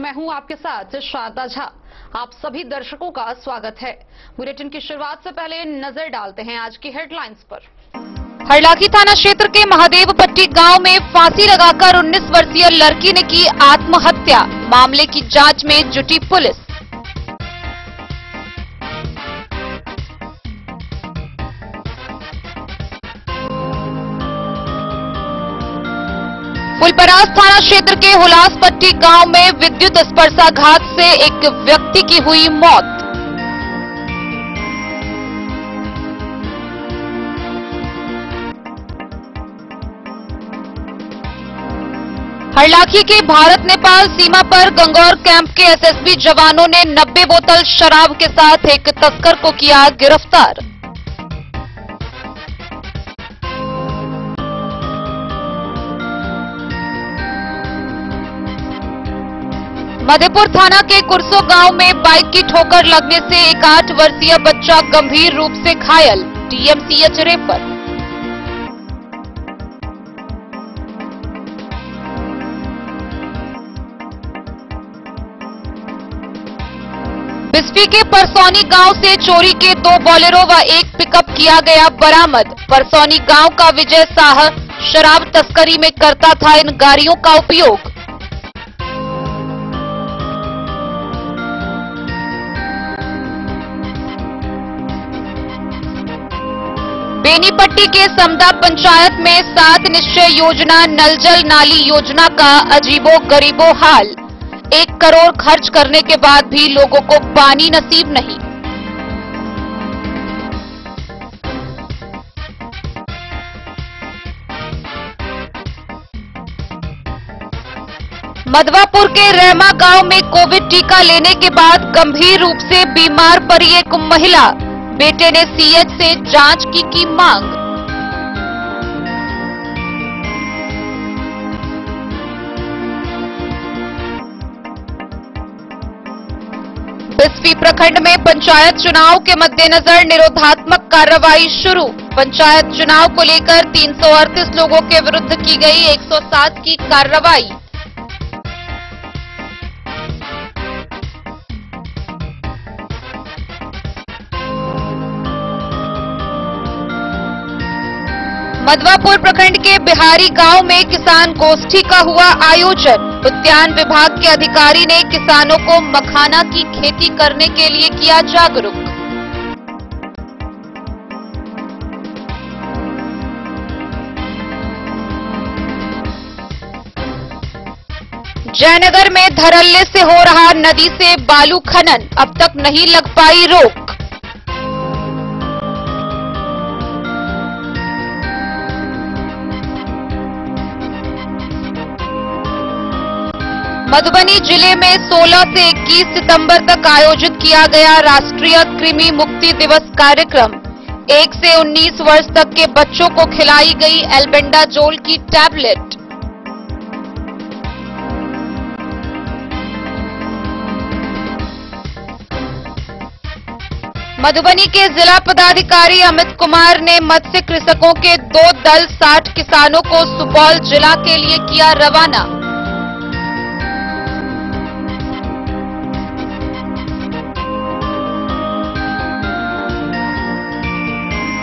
मैं हूं आपके साथ शारदा झा। आप सभी दर्शकों का स्वागत है। बुलेटिन की शुरुआत से पहले नजर डालते हैं आज की हेडलाइंस पर। हरलाखी थाना क्षेत्र के महादेव पट्टी गांव में फांसी लगाकर 19 वर्षीय लड़की ने की आत्महत्या। मामले की जांच में जुटी पुलिस। फुलपरास थाना क्षेत्र के हुलासपट्टी गांव में विद्युत स्पर्शाघात से एक व्यक्ति की हुई मौत। हरलाखी के भारत नेपाल सीमा पर गंगौर कैंप के एसएसबी जवानों ने 90 बोतल शराब के साथ एक तस्कर को किया गिरफ्तार। मधेपुर थाना के कुरसो गांव में बाइक की ठोकर लगने से एक 8 वर्षीय बच्चा गंभीर रूप से घायल, डीएमसीएच रेफर। बिस्फी के परसौनी गांव से चोरी के 2 बोलेरो व एक पिकअप किया गया बरामद। परसौनी गांव का विजय शाह शराब तस्करी में करता था इन गाड़ियों का उपयोग। बेनीपट्टी के समदा पंचायत में 7 निश्चय योजना नल जल नाली योजना का अजीबो गरीबो हाल। 1 करोड़ खर्च करने के बाद भी लोगों को पानी नसीब नहीं। मधवापुर के रहमा गांव में कोविड टीका लेने के बाद गंभीर रूप से बीमार पड़ी एक महिला। बेटे ने सीएच से जांच की मांग। बिस्फी प्रखंड में पंचायत चुनाव के मद्देनजर निरोधात्मक कार्रवाई शुरू। पंचायत चुनाव को लेकर 338 लोगों के विरुद्ध की गई 107 की कार्रवाई। मधवापुर प्रखंड के बिहारी गांव में किसान गोष्ठी का हुआ आयोजन। उद्यान विभाग के अधिकारी ने किसानों को मखाना की खेती करने के लिए किया जागरूक। जयनगर में धरल्ले से हो रहा नदी से बालू खनन, अब तक नहीं लग पाई रोक। मधुबनी जिले में 16 से 21 सितंबर तक आयोजित किया गया राष्ट्रीय कृमि मुक्ति दिवस कार्यक्रम। 1 से 19 वर्ष तक के बच्चों को खिलाई गई एल्बेंडाजोल की टैबलेट। मधुबनी के जिला पदाधिकारी अमित कुमार ने मत्स्य कृषकों के 2 दल 60 किसानों को सुपौल जिला के लिए किया रवाना।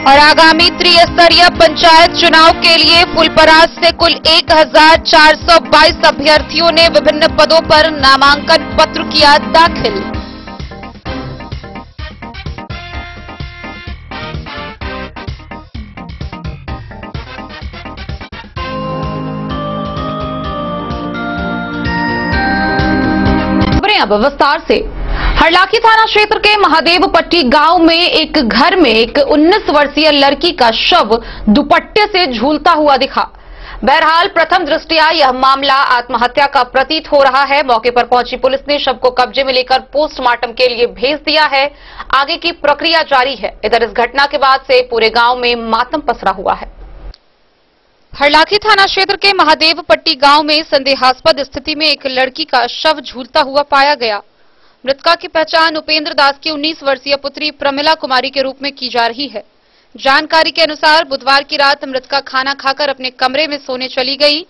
और आगामी त्रिस्तरीय पंचायत चुनाव के लिए फुलपरास से कुल 1422 अभ्यर्थियों ने विभिन्न पदों पर नामांकन पत्र किया दाखिल। अब विस्तार से। हरलाखी थाना क्षेत्र के महादेव पट्टी गांव में एक घर में एक 19 वर्षीय लड़की का शव दुपट्टे से झूलता हुआ दिखा। बहरहाल प्रथम दृष्टया यह मामला आत्महत्या का प्रतीत हो रहा है। मौके पर पहुंची पुलिस ने शव को कब्जे में लेकर पोस्टमार्टम के लिए भेज दिया है। आगे की प्रक्रिया जारी है। इधर इस घटना के बाद से पूरे गांव में मातम पसरा हुआ है। हरलाखी थाना क्षेत्र के महादेव पट्टी गांव में संदेहास्पद स्थिति में एक लड़की का शव झूलता हुआ पाया गया। मृतका की पहचान उपेंद्र दास की 19 वर्षीय पुत्री प्रमिला कुमारी के रूप में की जा रही है। जानकारी के अनुसार बुधवार की रात मृतका खाना खाकर अपने कमरे में सोने चली गई।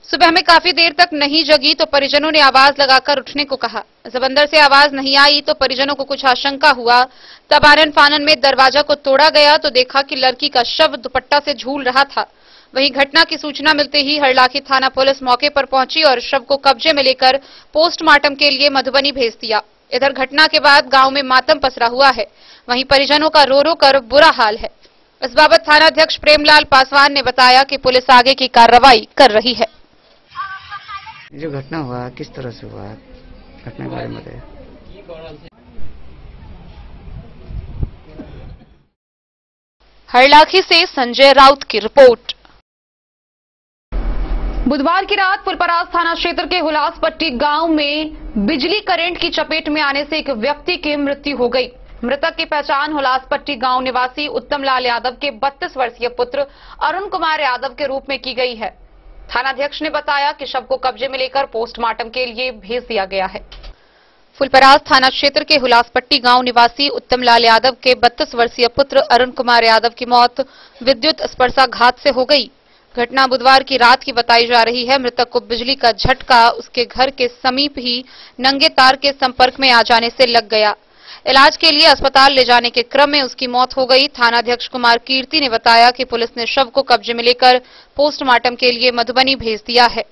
सुबह में काफी देर तक नहीं जगी तो परिजनों ने आवाज लगाकर उठने को कहा। जब अंदर से आवाज नहीं आई तो परिजनों को कुछ आशंका हुआ। तब आनन फानन में दरवाजा को तोड़ा गया तो देखा कि लड़की का शव दुपट्टा से झूल रहा था। वहीं घटना की सूचना मिलते ही हरलाखी थाना पुलिस मौके पर पहुंची और शव को कब्जे में लेकर पोस्टमार्टम के लिए मधुबनी भेज दिया। इधर घटना के बाद गांव में मातम पसरा हुआ है। वहीं परिजनों का रो रो कर बुरा हाल है। इस बाबत थानाध्यक्ष प्रेमलाल पासवान ने बताया कि पुलिस आगे की कार्रवाई कर रही है। जो घटना हुआ किस तरह से हुआ, घटना के बारे में बताइए। हरलाखी से संजय राउत की रिपोर्ट। बुधवार की रात फुलपरास थाना क्षेत्र के हुलासपट्टी गांव में बिजली करंट की चपेट में आने से एक व्यक्ति की मृत्यु हो गई। मृतक की पहचान हुलासपट्टी गांव निवासी उत्तम लाल यादव के 32 वर्षीय पुत्र अरुण कुमार यादव के रूप में की गई है। थानाध्यक्ष ने बताया कि शव को कब्जे में लेकर पोस्टमार्टम के लिए भेज दिया गया है। फुलपरास थाना क्षेत्र के हुलासपट्टी गांव निवासी उत्तम लाल यादव के 32 वर्षीय पुत्र अरुण कुमार यादव की मौत विद्युत स्पर्शाघात से हो गई। घटना बुधवार की रात की बताई जा रही है। मृतक को बिजली का झटका उसके घर के समीप ही नंगे तार के संपर्क में आ जाने से लग गया। इलाज के लिए अस्पताल ले जाने के क्रम में उसकी मौत हो गई। थानाध्यक्ष कुमार कीर्ति ने बताया कि पुलिस ने शव को कब्जे में लेकर पोस्टमार्टम के लिए मधुबनी भेज दिया है।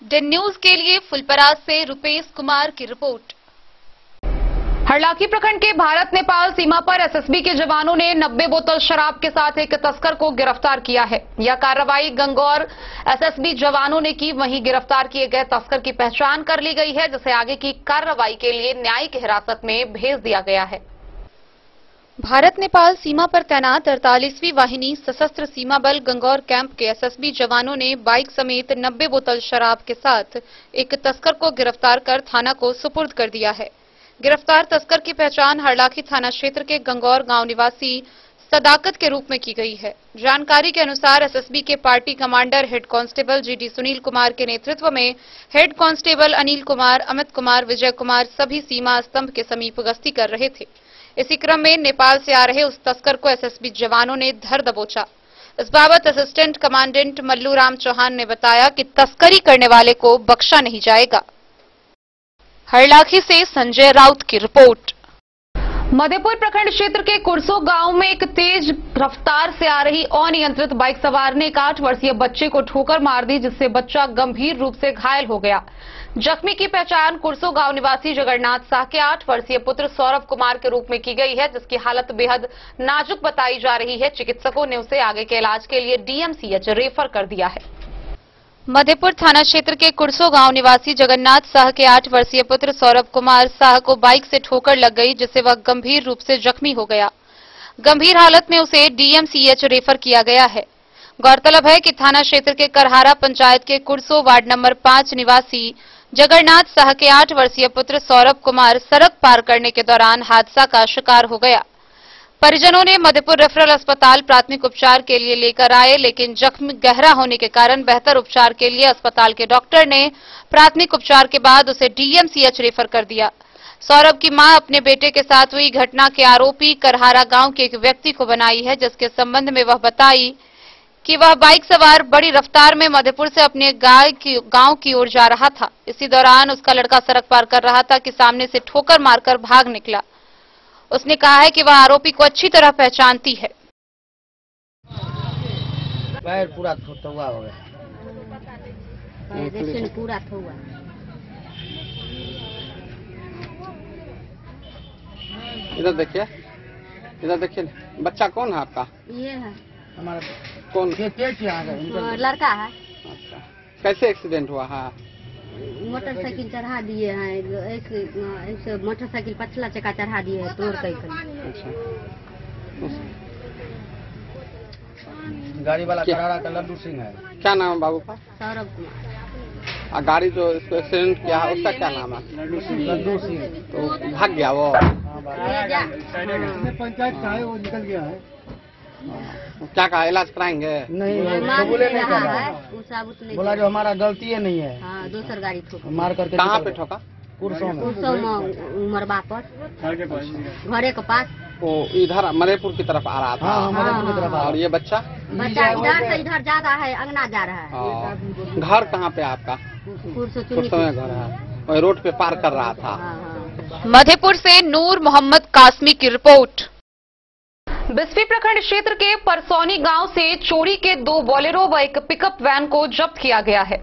डेन न्यूज के लिए फुलपरास से रुपेश कुमार की रिपोर्ट। हरलाखी प्रखंड के भारत नेपाल सीमा पर एसएसबी के जवानों ने 90 बोतल शराब के साथ एक तस्कर को गिरफ्तार किया है। यह कार्रवाई गंगौर एसएसबी जवानों ने की। वहीं गिरफ्तार किए गए तस्कर की पहचान कर ली गई है, जिसे आगे की कार्रवाई के लिए न्यायिक हिरासत में भेज दिया गया है। भारत नेपाल सीमा पर तैनात 48वीं वाहिनी सशस्त्र सीमा बल गंगौर कैंप के एसएसबी जवानों ने बाइक समेत 90 बोतल शराब के साथ एक तस्कर को गिरफ्तार कर थाना को सुपुर्द कर दिया है। गिरफ्तार तस्कर की पहचान हरलाखी थाना क्षेत्र के गंगौर गांव निवासी सदाकत के रूप में की गई है। जानकारी के अनुसार एसएसबी के party commander head constable GD Sunil Kumar के नेतृत्व में हेड कांस्टेबल अनिल कुमार, अमित कुमार, विजय कुमार सभी सीमा स्तंभ के समीप गश्ती कर रहे थे। इसी क्रम में नेपाल से आ रहे उस तस्कर को एसएसबी जवानों ने धर दबोचा। इस बाबत असिस्टेंट कमांडेंट मल्लू राम चौहान ने बताया कि तस्करी करने वाले को बख्शा नहीं जाएगा। हरलाखी से संजय राउत की रिपोर्ट। मधेपुर प्रखंड क्षेत्र के कुरसो गांव में एक तेज रफ्तार से आ रही अनियंत्रित बाइक सवार ने एक 8 वर्षीय बच्चे को ठोकर मार दी, जिससे बच्चा गंभीर रूप से घायल हो गया। जख्मी की पहचान कुरसो गांव निवासी जगन्नाथ शाह के 8 वर्षीय पुत्र सौरभ कुमार के रूप में की गई है, जिसकी हालत बेहद नाजुक बताई जा रही है। चिकित्सकों ने उसे आगे के इलाज के लिए डीएमसीएच रेफर कर दिया है। मधेपुर थाना क्षेत्र के कुरसो गांव निवासी जगन्नाथ शाह के 8 वर्षीय पुत्र सौरभ कुमार शाह को बाइक से ठोकर लग गई, जिससे वह गंभीर रूप से जख्मी हो गया। गंभीर हालत में उसे डीएमसीएच रेफर किया गया है। गौरतलब है कि थाना क्षेत्र के करहारा पंचायत के कुरसो वार्ड नंबर 5 निवासी जगन्नाथ शाह के 8 वर्षीय पुत्र सौरभ कुमार सड़क पार करने के दौरान हादसा का शिकार हो गया। परिजनों ने मधेपुर रेफरल अस्पताल प्राथमिक उपचार के लिए लेकर आए, लेकिन जख्म गहरा होने के कारण बेहतर उपचार के लिए अस्पताल के डॉक्टर ने प्राथमिक उपचार के बाद उसे डीएमसीएच रेफर कर दिया। सौरभ की मां अपने बेटे के साथ हुई घटना के आरोपी करहारा गांव के एक व्यक्ति को बनाई है, जिसके संबंध में वह बताई कि वह बाइक सवार बड़ी रफ्तार में मधेपुर से अपने गांव की ओर जा रहा था। इसी दौरान उसका लड़का सड़क पार कर रहा था कि सामने से ठोकर मारकर भाग निकला। उसने कहा है कि वह आरोपी को अच्छी तरह पहचानती है। पैर पूरा थोड़ा हो गया, पूरा थोड़ा। इधर देखिए, इधर देखिए। बच्चा कौन है आपका? ये है हमारा। कौन? लड़का है। अच्छा, कैसे एक्सीडेंट हुआ है? मोटरसाइकिल चढ़ा दिए हैं, एक मोटरसाइकिल पछला चक्का चढ़ा दिए है, तोड़ कहीं। अच्छा, गाड़ी वाला करहारा का लड्डू सिंह है। क्या नाम है बाबू का? सौरभ कुमार। गाड़ी जो इसको एक्सीडेंट किया है उसका क्या नाम है? लड्डू सिंह। तो भाग गया वो? पंचायत का है, वो निकल गया है। क्या कहा, इलाज कराएंगे? नहीं, बोले नहीं कर रहा है, बोला जो हमारा गलती है नहीं है। हाँ, दूसर गाड़ी ठोका। मार करके कहाँ पे ठोका? कुरसो में। उमरबा पर, घरे के पास। वो इधर मधेपुर की तरफ आ रहा था। हाँ, मधेपुर की तरफ। और ये बच्चा बच्चा इधर से इधर जा रहा है, अंगना जा रहा है। घर कहाँ पे आपका? कुर्सो में घर है, वही रोड पे पार कर रहा था। मधेपुर से नूर मोहम्मद कासमी की रिपोर्ट। बिस्फी प्रखंड क्षेत्र के परसौनी गांव से चोरी के 2 बोलेरो व एक पिकअप वैन को जब्त किया गया है।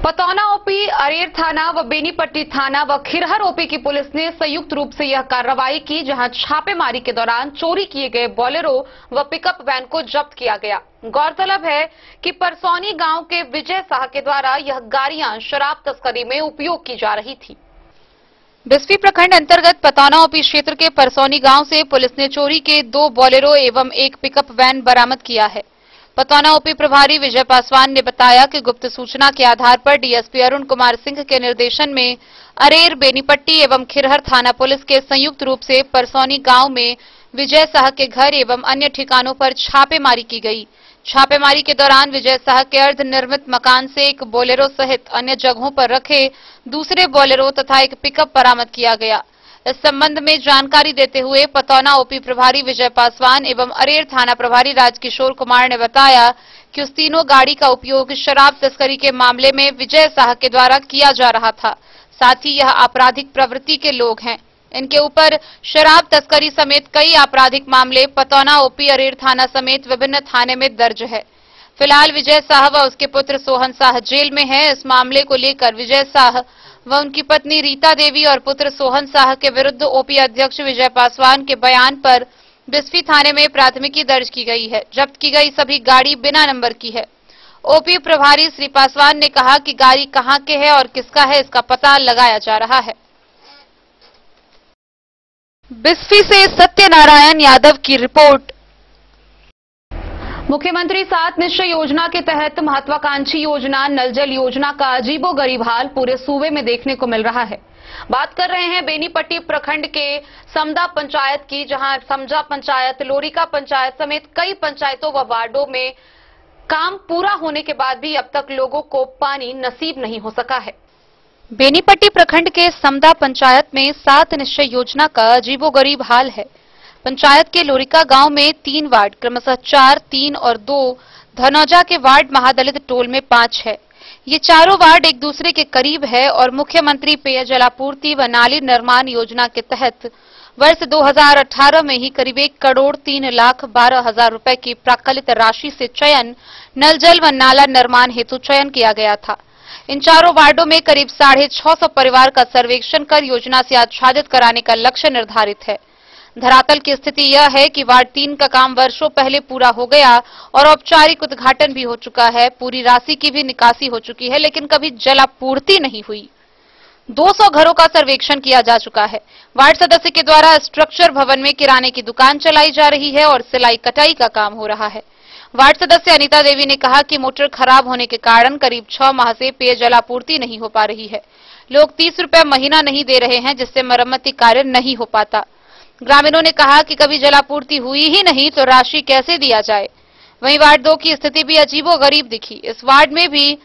पतौना ओपी, अरेर थाना व बेनीपट्टी थाना व खिरहर ओपी की पुलिस ने संयुक्त रूप से यह कार्रवाई की, जहां छापेमारी के दौरान चोरी किए गए बोलेरो व पिकअप वैन को जब्त किया गया। गौरतलब है कि परसौनी गांव के विजय साह के द्वारा यह गाड़ियां शराब तस्करी में उपयोग की जा रही थी। बिस्फी प्रखंड अंतर्गत पतौना ओपी क्षेत्र के परसौनी गांव से पुलिस ने चोरी के 2 बोलेरो एवं एक पिकअप वैन बरामद किया है। पतौना ओपी प्रभारी विजय पासवान ने बताया कि गुप्त सूचना के आधार पर डीएसपी अरुण कुमार सिंह के निर्देशन में अरेर, बेनीपट्टी एवं खिरहर थाना पुलिस के संयुक्त रूप से परसौनी गांव में विजय साह के घर एवं अन्य ठिकानों पर छापेमारी की गई। छापेमारी के दौरान विजय साह के अर्ध निर्मित मकान से एक बोलेरो सहित अन्य जगहों पर रखे दूसरे बोलेरो तथा एक पिकअप बरामद किया गया। इस संबंध में जानकारी देते हुए पतौना ओपी प्रभारी विजय पासवान एवं अरेर थाना प्रभारी राजकिशोर कुमार ने बताया कि उस तीनों गाड़ी का उपयोग शराब तस्करी के मामले में विजय साह के द्वारा किया जा रहा था। साथ ही यह आपराधिक प्रवृत्ति के लोग हैं। इनके ऊपर शराब तस्करी समेत कई आपराधिक मामले पतौना ओपी, अरेर थाना समेत विभिन्न थाने में दर्ज है। फिलहाल विजय साह व उसके पुत्र सोहन साह जेल में है। इस मामले को लेकर विजय साह व उनकी पत्नी रीता देवी और पुत्र सोहन साह के विरुद्ध ओपी अध्यक्ष विजय पासवान के बयान पर बिस्फी थाने में प्राथमिकी दर्ज की गई है। जब्त की गई सभी गाड़ी बिना नंबर की है। ओपी प्रभारी श्री पासवान ने कहा कि गाड़ी कहां के है और किसका है, इसका पता लगाया जा रहा है। बिस्फी से सत्यनारायण यादव की रिपोर्ट। मुख्यमंत्री 7 निश्चय योजना के तहत महत्वाकांक्षी योजना नल जल योजना का अजीबोगरीब हाल पूरे सूबे में देखने को मिल रहा है। बात कर रहे हैं बेनीपट्टी प्रखंड के समदा पंचायत की, जहां समजा पंचायत, लोरिका पंचायत समेत कई पंचायतों व वार्डों में काम पूरा होने के बाद भी अब तक लोगों को पानी नसीब नहीं हो सका है। बेनीपट्टी प्रखंड के समदा पंचायत में 7 निश्चय योजना का अजीबोगरीब हाल है। पंचायत के लोरिका गांव में 3 वार्ड क्रमशः 4, 3 और 2, धनौजा के वार्ड महादलित टोल में 5 है। ये चारों वार्ड एक दूसरे के करीब है और मुख्यमंत्री पेयजल आपूर्ति व नाली निर्माण योजना के तहत वर्ष 2018 में ही करीब 1,03,12,000 रुपए की प्राक्कलित राशि से चयन नल जल व नाला निर्माण हेतु चयन किया गया था। इन चारों वार्डों में करीब 650 परिवार का सर्वेक्षण कर योजना से आच्छादित कराने का लक्ष्य निर्धारित है। धरातल की स्थिति यह है कि वार्ड 3 का काम वर्षों पहले पूरा हो गया और औपचारिक उद्घाटन भी हो चुका है। पूरी राशि की भी निकासी हो चुकी है, लेकिन कभी जलापूर्ति नहीं हुई। 200 घरों का सर्वेक्षण किया जा चुका है। वार्ड सदस्य के द्वारा स्ट्रक्चर भवन में किराने की दुकान चलाई जा रही है और सिलाई कटाई का काम हो रहा है। वार्ड सदस्य अनीता देवी ने कहा कि मोटर खराब होने के कारण करीब 6 माह से पेयजल आपूर्ति नहीं हो पा रही है। लोग 30 रुपए महीना नहीं दे रहे हैं, जिससे मरम्मती कार्य नहीं हो पाता। ग्रामीणों ने कहा कि कभी जलापूर्ति हुई ही नहीं तो राशि कैसे दिया जाए। वहीं वार्ड 2 की स्थिति भी अजीबोगरीब दिखी। इस वार्ड में भी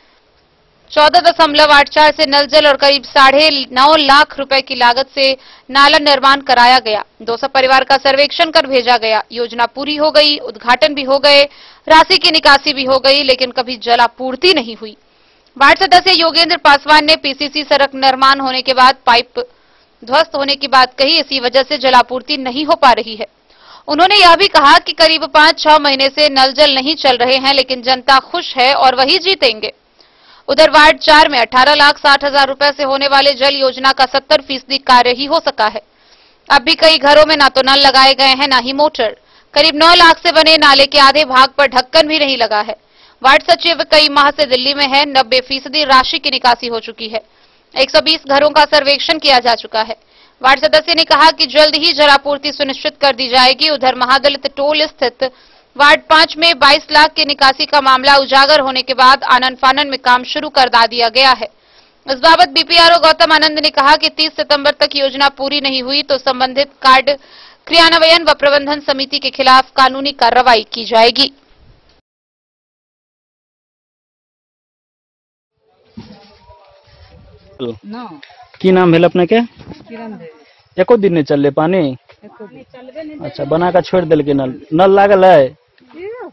14.84 से नल जल और करीब 9.5 लाख रुपए की लागत से नाला निर्माण कराया गया। 200 परिवार का सर्वेक्षण कर भेजा गया। योजना पूरी हो गई, उद्घाटन भी हो गए, राशि की निकासी भी हो गई, लेकिन कभी जलापूर्ति नहीं हुई। वार्ड सदस्य योगेंद्र पासवान ने पीसीसी सड़क निर्माण होने के बाद पाइप ध्वस्त होने की बात कही। इसी वजह से जलापूर्ति नहीं हो पा रही है। उन्होंने यह भी कहा कि करीब 5-6 महीने से नल जल नहीं चल रहे हैं, लेकिन जनता खुश है और वही जीतेंगे। उधर वार्ड 4 में 18,60,000 रुपए से होने वाले जल योजना का 70% कार्य ही हो सका है। अब भी कई घरों में ना तो नल लगाए गए हैं, ना ही मोटर। करीब 9 लाख से बने नाले के आधे भाग पर ढक्कन भी नहीं लगा है। वार्ड सचिव कई माह से दिल्ली में है। 90% राशि की निकासी हो चुकी है। 120 घरों का सर्वेक्षण किया जा चुका है। वार्ड सदस्य ने कहा कि जल्द ही जलापूर्ति सुनिश्चित कर दी जाएगी। उधर महादलित टोल स्थित वार्ड 5 में 22 लाख की निकासी का मामला उजागर होने के बाद आनन फानन में काम शुरू कर दिया गया है। इस बाबत बीपीआरओ गौतम आनंद ने कहा कि 30 सितंबर तक योजना पूरी नहीं हुई तो संबंधित कार्ड क्रियान्वयन व प्रबंधन समिति के खिलाफ कानूनी कार्रवाई की जाएगी। की नाम भेल अपने के? एको दिन नहीं चल पानी? अच्छा, बना का छोड़ दिल के नल लागल है?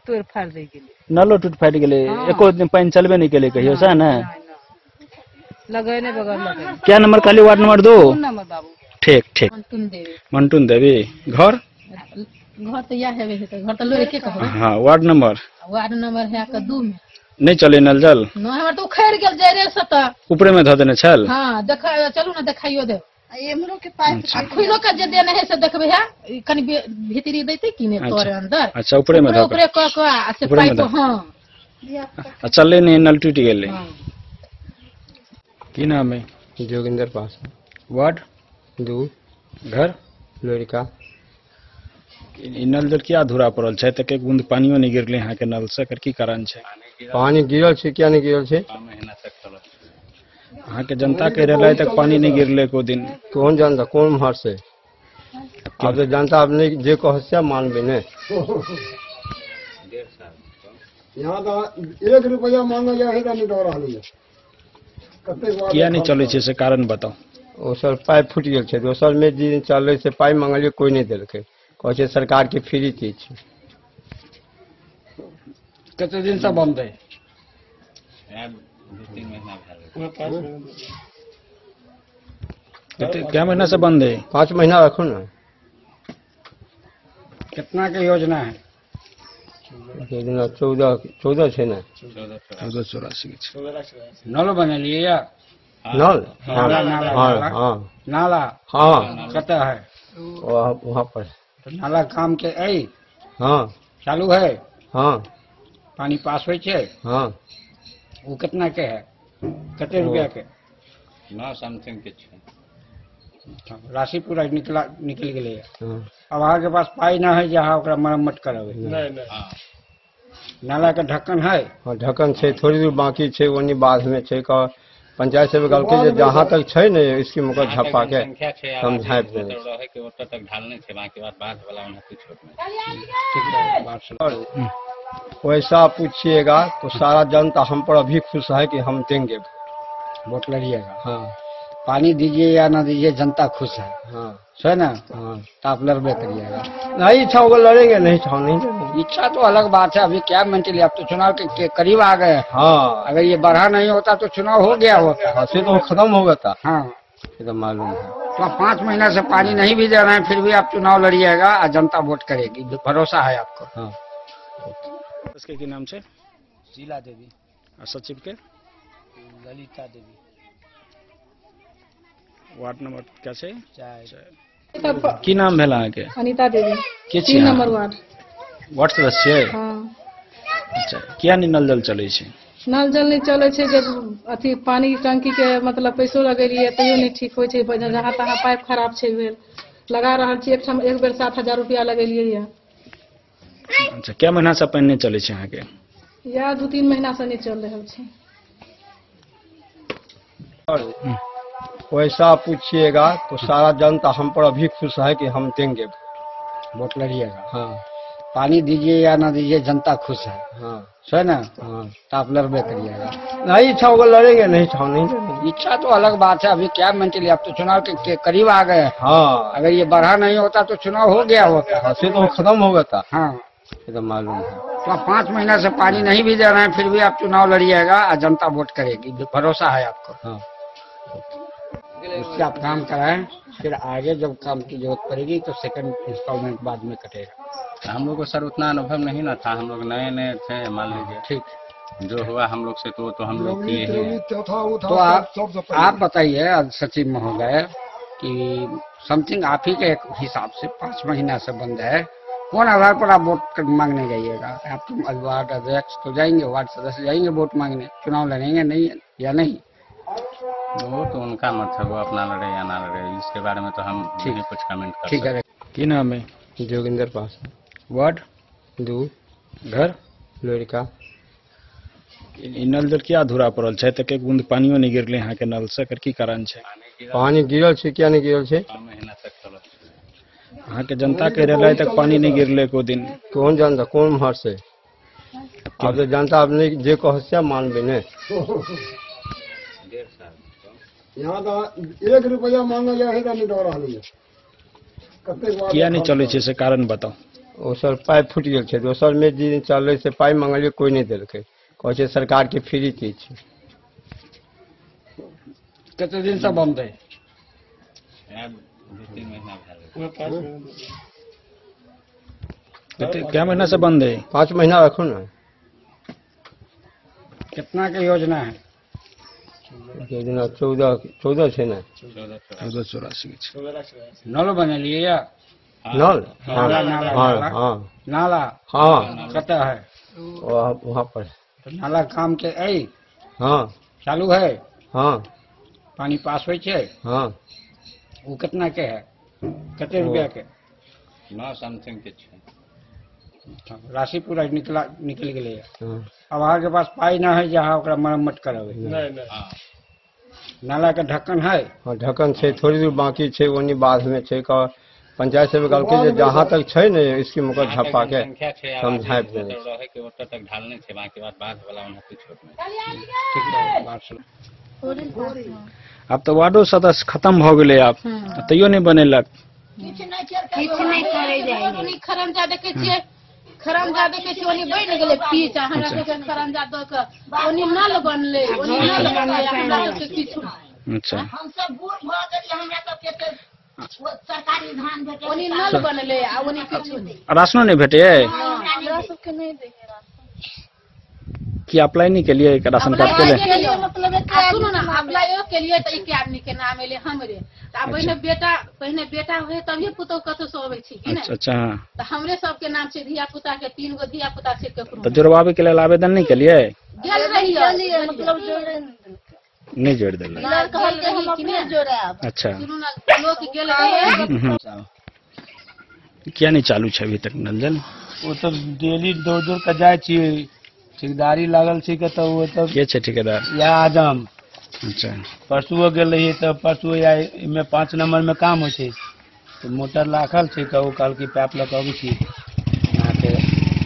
तोड़ फाड़ दे गेलै नलो टूट फाट गेले एको दिन पानी चलबे नहीं केले कहियो सह ना लगे ने बगल लगे क्या नंबर खाली वार्ड नंबर 2 नंबर बाबू ठीक ठीक अंतुन देवी मंटून देवी घर घर तो या है घर तो लोरे के कहबे हाँ वार्ड नंबर है का 2 में नहीं चले नल जल न हमर तो उखड़ गेल जाय रे सत ऊपरे में धो देने छल हां देखा चलू ना देखाइयो दे एमरो के पाइप खुलो का जे देने है से देखबे है कनी भीतरी देते कि ने तोरे अंदर अच्छा ऊपरे में धो ऊपरे क से ऊपरे में पाइप धो। हां चले नहीं नल टूट गेले की नाम है जोगिंदर पास वार्ड 2 घर लड़का ई नल जल क्या अधूरा पड़ल छै तक एक बूंद पानियो नहीं गिरले यहाँ के नल से की कारण छै पानी गिरल छै क्या नहीं गिरल छै यहाँ के जनता कह रहा तक पानी नहीं गिरले को दिन कौन जानता कौन मार से अब तो जानता अब नहीं जे कह मानबे ने यहाँ तो 1 रुपया मांगा जाए है नहीं डर रहा किया नहीं चले छै से कारण बताओ ओ सर पाइप फूट गेल छै दोसर में दिन चले से पाइप मांगलिए कोई नहीं देलकै कहे छै सरकार के फ्री चीज छै कते दिन से बंद है क्या महीना से बंद है 5 महीना रखो ना कितना के योजना है योजना 14 छै ना 1484 नल बनलिए या नल हाँ हाँ नाला हाँ कता है वहाँ पर तो नाला काम के आई हाँ चालू है हाँ पानी पास हो छे हाँ वो कितना के है कते रुपया के 9 समथिंग के छै राशि पूरा निकल गेले हाँ। अब अहाँ के पास पाई ना है जहाँ ओकरा मरम्मत करावे नाला के ढक्कन है हाँ ढक्कन छै थोड़ी दूर बाकी छै ओनी बाद में छै का पंचायत से कहलकै जे जहाँ तक छै ने इसकी मुकर झपा के समझाए देने रहे के ओतऽ तक ढालने छै बाकी बात वाला में कुछ छोड़ और वैसा पूछिएगा तो सारा जनता हम पर अभी खुश है कि हम देंगे वोट लड़िएगा हाँ पानी दीजिए या ना दीजिए जनता खुश है हाँ है ना हाँ तो आप लड़बे करिएगा नहीं इच्छा होगा लड़ेंगे नहीं इच्छा नहीं लड़ेंगे इच्छा तो अलग बात है अभी क्या मेंटली आप तो चुनाव के करीब आ गए हैं। हाँ अगर ये बढ़ा नहीं होता तो चुनाव हो गया होता हाँ, से तो खत्म हो गया था हाँ ये तो मालूम है तो आप 5 महीना से पानी नहीं भी दे रहे हैं फिर भी आप चुनाव लड़िएगा और जनता वोट करेगी भरोसा है आपको हाँ उसके की नाम से शीला देवी और सचिव के ललिता देवी वार्ड नंबर क्या छै चाय की नाम भेल अहाँ के अनीता देवी के 3 नंबर वार्ड वार्ड सदस्य छै हाँ अच्छा किया नहीं नल जल चले छै नल जल नहीं चले छै जे अथी पानी टंकी के मतलब पैसो लगेलिए तैयो नहीं ठीक होइ छै जहाँ तहाँ पाइप खराब छै भेल लगा रहल छी एक बेर 7,000 रुपया लगेलिए ये अच्छा क्या महीना से पानी नहीं चले छै अहाँ के या 2-3 महीना से नहीं चल रहल छै और वैसा पूछिएगा तो सारा जनता हम पर अभी खुश है कि हम देंगे वोट लड़िएगा हाँ पानी दीजिए या ना दीजिए जनता खुश है हाँ है ना हाँ तो आप लड़बे करिएगा नहीं इच्छा होगा लड़ेंगे नहीं इच्छा नहीं लड़ेंगे इच्छा तो अलग बात है अभी क्या मेंटली आप तो चुनाव के करीब आ गए हैं। हाँ अगर ये बढ़ा नहीं होता तो चुनाव हो गया होता हाँ, से तो खत्म हो गया था हाँ ये तो मालूम है तो आप 5 महीना से पानी नहीं भी दे रहे हैं फिर भी आप चुनाव लड़िएगा और जनता वोट करेगी भरोसा है आपको हाँ उससे आप काम कराएं फिर आगे जब काम की जरूरत पड़ेगी तो सेकंड इंस्टॉलमेंट बाद में कटेगा हम लोग को सर उतना अनुभव नहीं ना था हम लोग नए थे मान लीजिए ठीक जो हुआ हम लोग से तो हम लोग के लिए ही है। तो आप बताइए सचिव महोदय कि समथिंग आप ही के हिसाब से 5 महीना से बंद है कौन आधार पर आप वोट मांगने जाइएगा आप तो वार्ड अध्यक्ष तो जाएंगे वार्ड सदस्य जाएंगे वोट मांगने चुनाव लड़ेंगे नहीं या नहीं वो तो उनका मत है वो अपना लड़े या ना लड़े इसके बारे में तो हम नहीं कुछ कमेंट कर ठीक है की नाम है जोगिंदर पास वार्ड 2 घर लड़का ई नल जल क्या अधूरा पड़ल छै तक एक बूंद पानियो नहीं गिरले यहाँ के नल से की कारण छै पानी गिरल छै क्या नहीं गिरल छै 6 महीना तक चलत यहाँ के जनता कह रहा तक पानी नहीं गिरले को दिन कौन जानता कौन मार से अब तो जानता अब नहीं जे कह मानबे ने यहाँ तो 1 रुपया मांगा जाए है नहीं डर रहा किया नहीं चले छै से कारण बताओ वो सर पाइप फूट गल छे। दोसर में दिन चल से पाइप मंगलिए कोई नहीं दिलके, कहे छे सरकार के फ्री चीज छे। कितने दिन से बंद है? 2-3 महीना भेल। क्या महीना से बंद है? 5 महीना रखो ना। कितना के योजना है? योजना 14 छे ना। 1484। नल बनलिए या नल? हाँ नाला हाँ नाला हाँ कता है वहाँ पर। तो नाला काम के आई हाँ चालू है? हाँ पानी पास हो छे? हाँ वो कितना के है? कितने रुपया के? 9 समथिंग के छे। राशि पूरा निकल गए। हाँ। अब अहाँ के पास पाई ना है जहाँ ओकरा मरम्मत करावे? नाला के ढक्कन है? हाँ ढक्कन छे, थोड़ी दूर बाकी छे, वनी बाद में छे। का पंचायत से कहल के जहाँ तक छे ने इसकी मुकर झपा के समझाए देने रहे के ओतऽ तक ढालने छे, बाकी बात वाला में कुछ छोट नहीं। अब तो वार्डो सदस्य खत्म हो गए आप, तैयो नहीं बनेलक। खरंजा देखे छियै, खरंजा देखे छियै ओनी बन गेलै पीच, हमरा सबके खरंजा दऽ के ओनी नल बनलै, ओनी नल बनलै, हमरा सबके किछु। अच्छा हम सब बूढ़ भ गेलियै, हमरा सबके सरकारी धान भेटै, ओनी नल बनलै आ ओनी किछु नहीं। राशनो नहीं भेटे? हमरा सबके नहीं दे कि अप्लाई नहीं के लिए राशन कार्ड के लिए? मतलब सुनो ना, अप्लाई के लिए तो एक आदमी के नाम एले हमरे। अब पहले बेटा हुए तभी पुतौ कतो से अबै छी कि नहीं? अच्छा हाँ। तो हमरे सबके नाम छै, धिया पुता के 3 गो धिया पुता छै केकरो। तो जुड़वावे के लिए आवेदन नहीं के लिए? गेल रहिए, मतलब नहीं जोड़ दिल। कहल के हम अपने जोड़ाब। अच्छा सुनो ना, लोग गेल रहिए। क्या नहीं चालू है अभी तक नल जल? वो तो डेली दूर का जाए छी, ठेकेदारी लागल छी के तो वो तो के छे ठेकेदार? या आजम। अच्छा परसुओ गेल रही तो परसुओ या में 5 नंबर में काम हो छे, तो मोटर लाखल छे, कहू कल की पाइप लग अबै छी यहाँ के।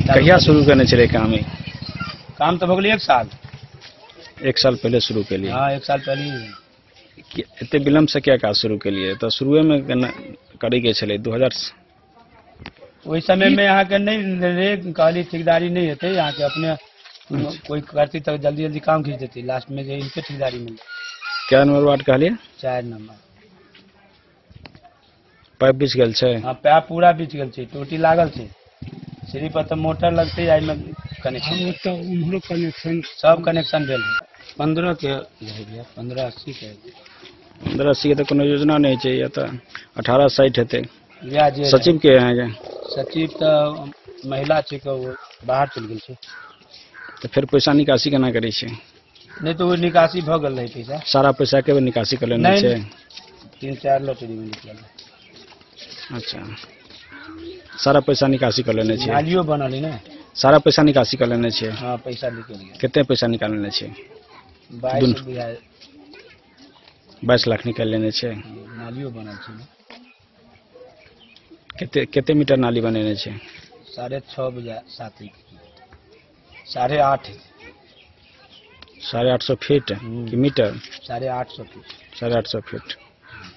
कहिया शुरू करने चले काम? काम तो हो गेल 1 साल। 1 साल पहले शुरू के लिए? हाँ 1 साल पहले। इतने विलम्ब से क्या काज शुरू के लिए? तो शुरू में करे के चले 2000 वही समय में यहाँ के नहीं रे कहली ठेकेदारी नहीं होते, यहाँ के अपने कोई करती तो जल्दी काम खींच देती, लास्ट में इनके ठेकेदारी मिली। क्या नंबर वार्ड कहलिए? 4 नंबर। पाइप बिछ गेल छे? हाँ पाइप पूरा बिछ गेल छे, टोटी लागल छे, सिर्फ पर तो मोटर लगते आई में कनेक्शन सब कनेक्शन भेल 15 के 1580 के। 1580 के तो कोनो योजना नहीं चाहिए, या तो 1860 हेते। ब्याज सचिव के यहाँ के? सचिव तो महिला छे के वो बाहर चल गेल छे। तो फिर पैसा निकासी केना करे छे? नहीं तो वो निकासी भ गेल रहे पैसा। सारा पैसा के निकासी कर लेने छे? 3-4 लॉटरी में निकलल। अच्छा सारा पैसा निकासी कर लेने छे? नालियो बनल है ना, सारा पैसा निकासी कर लेने छे? हाँ पैसा निकल गया। कितने पैसा निकाल लेने छे? 22 लाख निकाल लेने छे। नालियो बनल छे। कितने मीटर नाली बनेने छे? 6.5 बजा 7 8.5 850 फीट कि मीटर? 850 फीट। 850 फीट।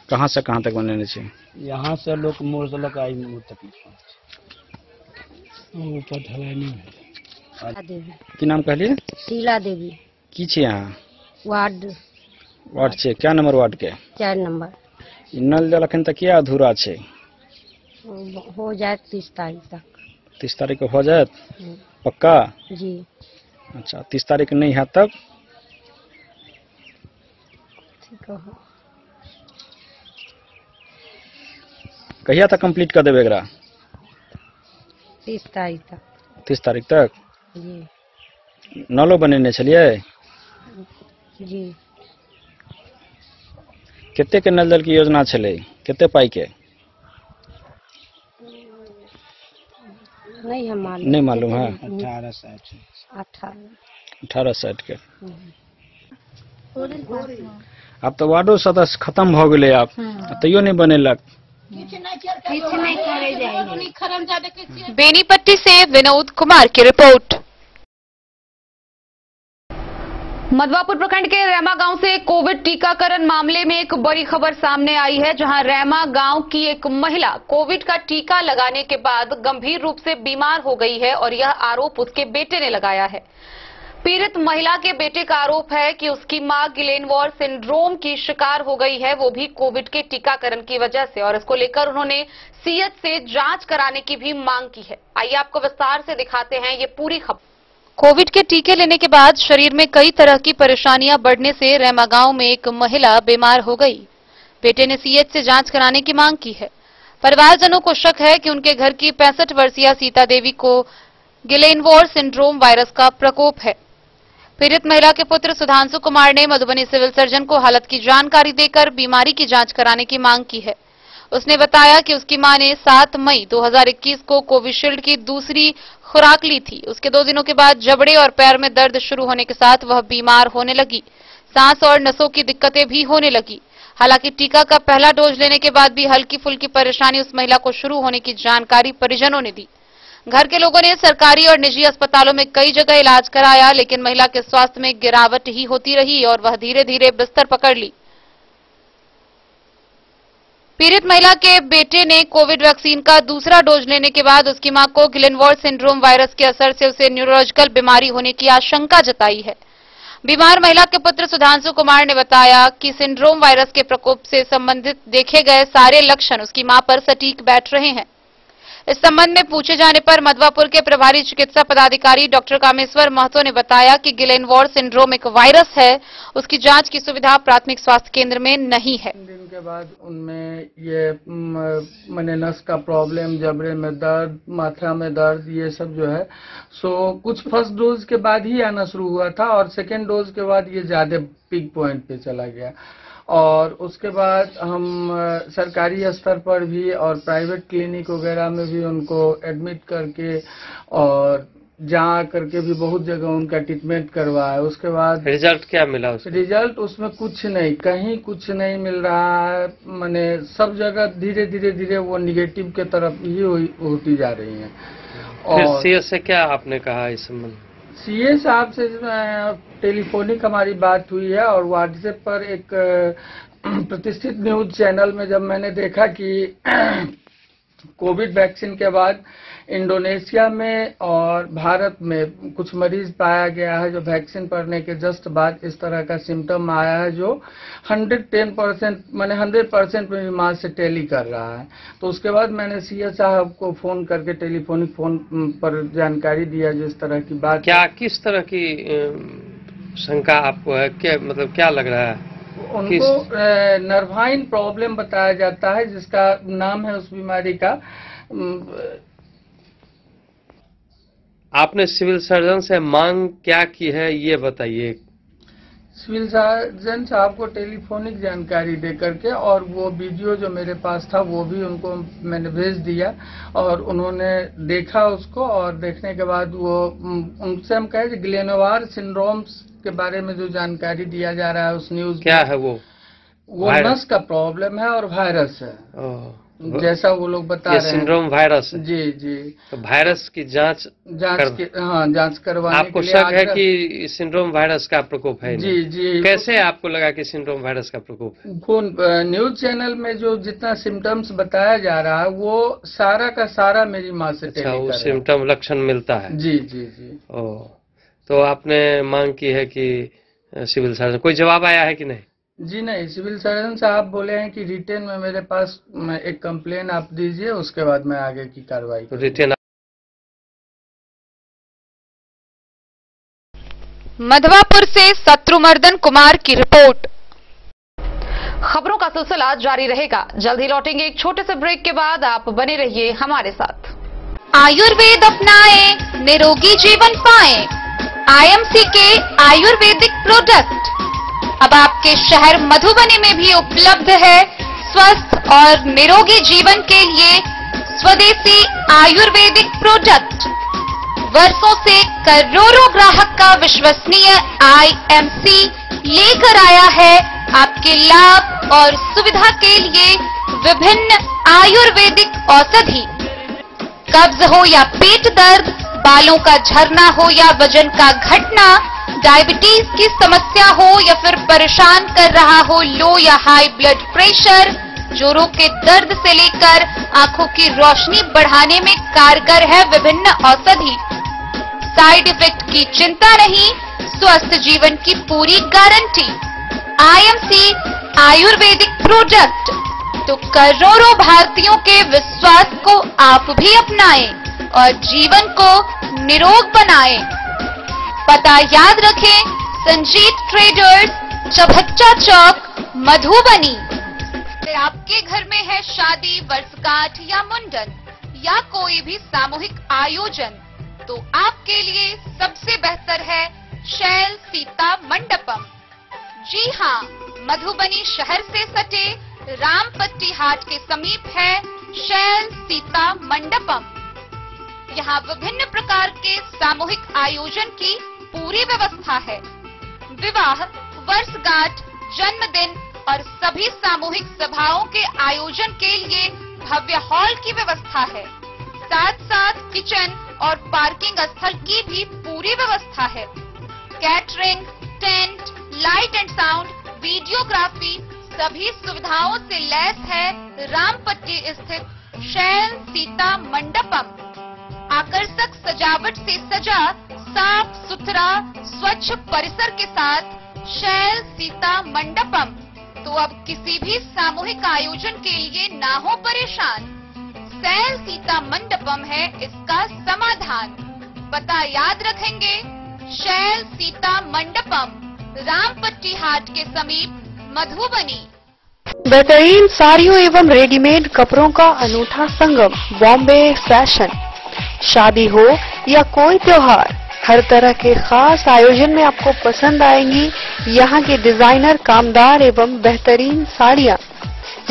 कहाँ से कहाँ तक बनेने छे? यहाँ से लोग मोड़ से लग आई मोड़ तक ऊपर ढलाई नहीं है। की नाम कहलिए? शीला देवी। की छे यहाँ? वार्ड छे। क्या नंबर वार्ड के? 4 नंबर। नल जल अखन तक क्या अधूरा छे? हो जाए 30 तारीख तक। 30 तारीख को हो जाए पक्का? जी। अच्छा 30 तारीख नहीं है तब? ठीक है। कहिया तक कंप्लीट कर देवे एकरा? 30 तारीख तक। 30 तारीख तक? जी। नलो बनेने छलिए? जी। कितने के नल जल की योजना छले? कितने पाई के? नहीं मालूम है। 1860 के। अब तो वार्डो सदस्य खत्म हो गए आप, तैयो नहीं बनेलक। बेनीपट्टी से विनोद कुमार की रिपोर्ट। मधवापुर प्रखंड के रैमा गांव से कोविड टीकाकरण मामले में एक बड़ी खबर सामने आई है, जहां रैमा गांव की एक महिला कोविड का टीका लगाने के बाद गंभीर रूप से बीमार हो गई है और यह आरोप उसके बेटे ने लगाया है। पीड़ित महिला के बेटे का आरोप है कि उसकी मां गिलेनवॉर सिंड्रोम की शिकार हो गई है, वो भी कोविड के टीकाकरण की वजह से, और इसको लेकर उन्होंने सीएच से जांच कराने की भी मांग की है। आइए आपको विस्तार से दिखाते हैं ये पूरी खबर। कोविड के टीके लेने के बाद शरीर में कई तरह की परेशानियां बढ़ने से रैमा गांव में एक महिला बीमार हो गई। बेटे ने सीएच से जांच कराने की मांग की है। परिवारजनों को शक है कि उनके घर की 65 वर्षीय सीता देवी को गिलेनवॉर सिंड्रोम वायरस का प्रकोप है। पीड़ित महिला के पुत्र सुधांशु कुमार ने मधुबनी सिविल सर्जन को हालत की जानकारी देकर बीमारी की जांच कराने की मांग की है। उसने बताया कि उसकी मां ने 7 मई 2021 को कोविशील्ड की दूसरी खुराक ली थी। उसके 2 दिनों के बाद जबड़े और पैर में दर्द शुरू होने के साथ वह बीमार होने लगी। सांस और नसों की दिक्कतें भी होने लगी। हालांकि टीका का पहला डोज लेने के बाद भी हल्की फुल्की परेशानी उस महिला को शुरू होने की जानकारी परिजनों ने दी। घर के लोगों ने सरकारी और निजी अस्पतालों में कई जगह इलाज कराया, लेकिन महिला के स्वास्थ्य में गिरावट ही होती रही और वह धीरे धीरे बिस्तर पकड़ ली। पीड़ित महिला के बेटे ने कोविड वैक्सीन का दूसरा डोज लेने के बाद उसकी मां को गिलेनवॉर सिंड्रोम वायरस के असर से उसे न्यूरोलॉजिकल बीमारी होने की आशंका जताई है। बीमार महिला के पुत्र सुधांशु कुमार ने बताया कि सिंड्रोम वायरस के प्रकोप से संबंधित देखे गए सारे लक्षण उसकी मां पर सटीक बैठ रहे हैं। इस संबंध में पूछे जाने पर मधवापुर के प्रभारी चिकित्सा पदाधिकारी डॉक्टर कामेश्वर महतो ने बताया कि गिलेनवॉर सिंड्रोम एक वायरस है, उसकी जांच की सुविधा प्राथमिक स्वास्थ्य केंद्र में नहीं है। दिन के बाद उनमें ये मैंने नस का प्रॉब्लम, जबड़े में दर्द, माथा में दर्द, ये सब जो है सो कुछ फर्स्ट डोज के बाद ही आना शुरू हुआ था और सेकेंड डोज के बाद ये ज्यादा पीक पॉइंट पे चला गया। और उसके बाद हम सरकारी स्तर पर भी और प्राइवेट क्लिनिक वगैरह में भी उनको एडमिट करके और जहाँ करके भी बहुत जगह उनका ट्रीटमेंट करवाया। उसके बाद रिजल्ट क्या मिला उसमें? रिजल्ट उसमें कुछ नहीं, कहीं कुछ नहीं मिल रहा है। माने सब जगह धीरे धीरे वो निगेटिव के तरफ ही होती जा रही है। और सीएस से क्या आपने कहा इस संबंध? सीए साहब से टेलीफोनिक हमारी बात हुई है और व्हाट्सएप पर एक प्रतिष्ठित न्यूज चैनल में जब मैंने देखा कि कोविड वैक्सीन के बाद इंडोनेशिया में और भारत में कुछ मरीज पाया गया है जो वैक्सीन पड़ने के जस्ट बाद इस तरह का सिम्टम आया है जो 110% माने 100% में बीमार से टेली कर रहा है। तो उसके बाद मैंने सीएस साहब को फोन करके टेलीफोनिक फोन पर जानकारी दिया जिस तरह की बात। क्या किस तरह की शंका आपको है? क्या मतलब क्या लग रहा है? उनको नर्वाइन प्रॉब्लम बताया जाता है जिसका नाम है उस बीमारी का। आपने सिविल सर्जन से मांग क्या की है ये बताइए। सिविल सर्जन साहब को टेलीफोनिक जानकारी दे करके और वो वीडियो जो मेरे पास था वो भी उनको मैंने भेज दिया और उन्होंने देखा उसको और देखने के बाद वो उनसे हम कहे गिलेनवॉर सिंड्रोम्स के बारे में जो जानकारी दिया जा रहा है उस न्यूज क्या है वो नस का प्रॉब्लम है और वायरस है जैसा वो लोग बता रहे हैं। सिंड्रोम वायरस जी जी। तो वायरस की जांच जांच करवाने आपको शक है कि सिंड्रोम वायरस का प्रकोप है? जी जी। कैसे आपको लगा कि सिंड्रोम वायरस का प्रकोप है? न्यूज चैनल में जो जितना सिम्टम्स बताया जा रहा है वो सारा का सारा मेरी माँ से अच्छा, वो सिम्टम लक्षण मिलता है? जी जी जी। तो आपने मांग की है कि सिविल सर्जन, कोई जवाब आया है कि नहीं? जी नहीं, सिविल सर्जन साहब बोले हैं कि रिटेन में मेरे पास एक कंप्लेन आप दीजिए, उसके बाद मैं आगे की कार्रवाई करूंगा। रिटेन। मधवापुर से शत्रुमर्दन कुमार की रिपोर्ट। खबरों का सिलसिला जारी रहेगा, जल्द ही लौटेंगे एक छोटे से ब्रेक के बाद। आप बने रहिए हमारे साथ। आयुर्वेद अपनाएं, निरोगी जीवन पाएं। आईएमसी के आयुर्वेदिक प्रोडक्ट अब आपके शहर मधुबनी में भी उपलब्ध है। स्वस्थ और निरोगी जीवन के लिए स्वदेशी आयुर्वेदिक प्रोडक्ट वर्षों से करोड़ों ग्राहक का विश्वसनीय आईएमसी लेकर आया है आपके लाभ और सुविधा के लिए विभिन्न आयुर्वेदिक औषधि। कब्ज हो या पेट दर्द, बालों का झरना हो या वजन का घटना, डायबिटीज की समस्या हो या फिर परेशान कर रहा हो लो या हाई ब्लड प्रेशर, जोड़ों के दर्द से लेकर आंखों की रोशनी बढ़ाने में कारगर है विभिन्न औषधि। साइड इफेक्ट की चिंता नहीं, स्वस्थ जीवन की पूरी गारंटी। आईएमसी आयुर्वेदिक प्रोडक्ट, तो करोड़ों भारतीयों के विश्वास को आप भी अपनाएं और जीवन को निरोग बनाएं। पता याद रखें, संजीत ट्रेडर्स, चौबच्चा चौक, मधुबनी। अगर आपके घर में है शादी, वर्षगांठ या मुंडन या कोई भी सामूहिक आयोजन, तो आपके लिए सबसे बेहतर है शैल सीता मंडपम। जी हां, मधुबनी शहर से सटे रामपट्टी हाट के समीप है शैल सीता मंडपम। यहाँ विभिन्न प्रकार के सामूहिक आयोजन की पूरी व्यवस्था है। विवाह, वर्षगांठ, जन्मदिन और सभी सामूहिक सभाओं के आयोजन के लिए भव्य हॉल की व्यवस्था है। साथ साथ किचन और पार्किंग स्थल की भी पूरी व्यवस्था है। Catering, tent, light and sound, videography, सभी सुविधाओं से लैस है रामपट्टी स्थित शैल सीता मंडपम। आकर्षक सजावट से सजा साफ सुथरा स्वच्छ परिसर के साथ शैल सीता मंडपम। तो अब किसी भी सामूहिक आयोजन के लिए ना हो परेशान, शैल सीता मंडपम है इसका समाधान। पता याद रखेंगे, शैल सीता मंडपम, रामपट्टी हाट के समीप, मधुबनी। बेहतरीन साड़ियों एवं रेडीमेड कपड़ों का अनूठा संगम, बॉम्बे फैशन। शादी हो या कोई त्योहार, हर तरह के खास आयोजन में आपको पसंद आएंगी यहाँ की डिजाइनर, कामदार एवं बेहतरीन साड़ियाँ।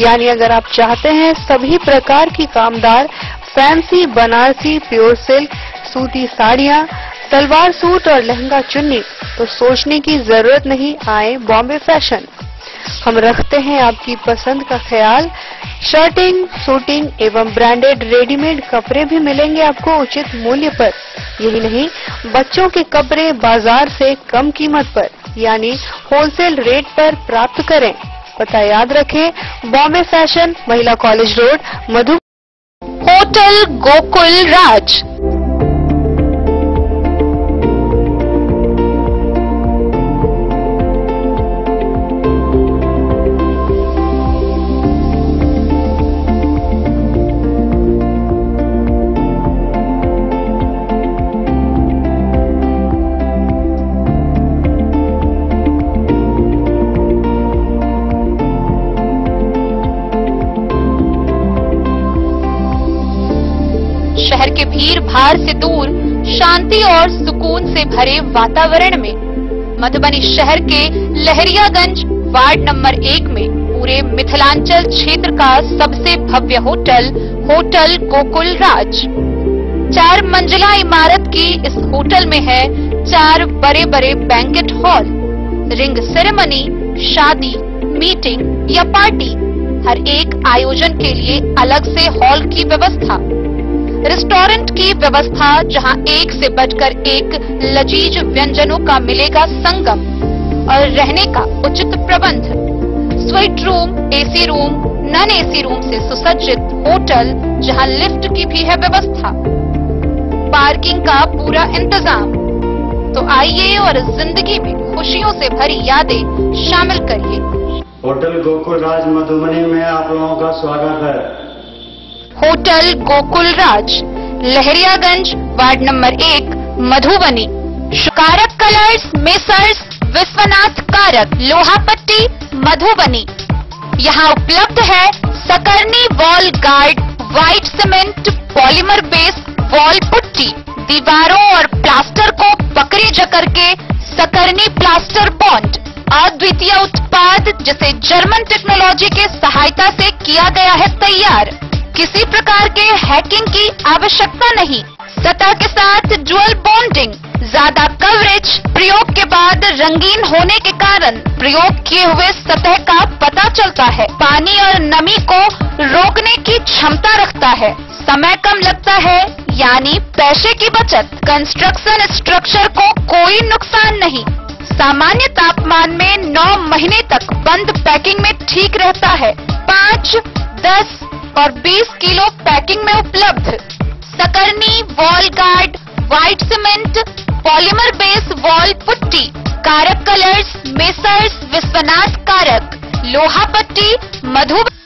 यानी अगर आप चाहते हैं सभी प्रकार की कामदार, फैंसी, बनारसी, प्योर सिल्क, सूती साड़ियाँ, सलवार सूट और लहंगा चुन्नी, तो सोचने की जरूरत नहीं, आए बॉम्बे फैशन। हम रखते हैं आपकी पसंद का ख्याल। शर्टिंग, सूटिंग एवं ब्रांडेड रेडीमेड कपड़े भी मिलेंगे आपको उचित मूल्य पर। यही नहीं, बच्चों के कपड़े बाजार से कम कीमत पर यानी होलसेल रेट पर प्राप्त करें। पता याद रखें, बॉम्बे फैशन, महिला college road, Madhubani. Hotel Gokul Raj. शहर के भीड़ भाड़ से दूर, शांति और सुकून से भरे वातावरण में मधुबनी शहर के लहरियागंज वार्ड नंबर 1 में पूरे मिथिलांचल क्षेत्र का सबसे भव्य होटल, होटल गोकुल राज। 4 मंजिला इमारत की इस होटल में है 4 बड़े बड़े बैंकेट हॉल, रिंग सेरेमनी, शादी, मीटिंग या पार्टी, हर एक आयोजन के लिए अलग से हॉल की व्यवस्था। रेस्टोरेंट की व्यवस्था, जहां एक से बढ़कर एक लजीज व्यंजनों का मिलेगा संगम, और रहने का उचित प्रबंध। Suite room, AC room, non AC room से सुसज्जित होटल, जहां लिफ्ट की भी है व्यवस्था। पार्किंग का पूरा इंतजाम। तो आइए और जिंदगी में खुशियों से भरी यादें शामिल करिए। होटल गोकुल राज मधुबनी में आप लोगों का स्वागत है। होटल गोकुल राज, लहरियागंज वार्ड नंबर 1, मधुबनी। कारक कलर्स, मेसर्स विश्वनाथ कारक, लोहापट्टी, मधुबनी। यहाँ उपलब्ध है Sakarni wall guard, white cement, polymer base wall putty. दीवारों और प्लास्टर को पकड़ी जकड़ के सकरनी प्लास्टर बॉन्ड, अद्वितीय उत्पाद जिसे जर्मन टेक्नोलॉजी के सहायता से किया गया है तैयार। किसी प्रकार के हैकिंग की आवश्यकता नहीं। सतह के साथ डुअल बॉन्डिंग, ज्यादा कवरेज, प्रयोग के बाद रंगीन होने के कारण प्रयोग किए हुए सतह का पता चलता है। पानी और नमी को रोकने की क्षमता रखता है। समय कम लगता है, यानी पैसे की बचत। कंस्ट्रक्शन स्ट्रक्चर को कोई नुकसान नहीं। सामान्य तापमान में 9 महीने तक बंद पैकिंग में ठीक रहता है। 5, 10 और 20 किलो पैकिंग में उपलब्ध। Sakarni, wall guard, white cement, polymer base wall putty, Karak colours, Messrs Vishwanath Karak, Loha Patti, Madhubani.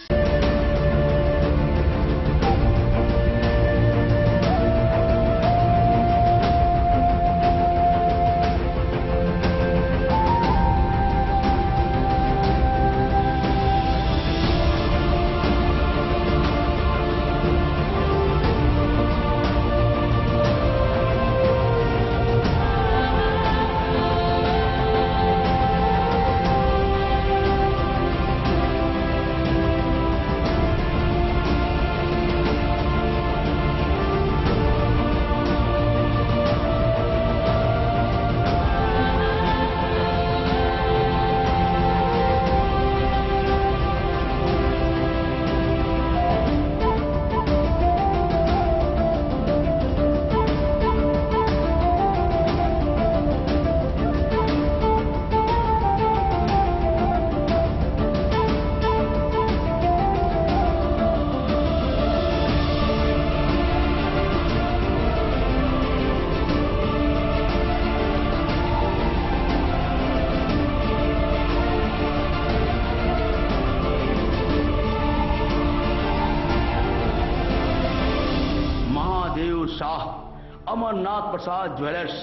Amarnath Prasad jewellers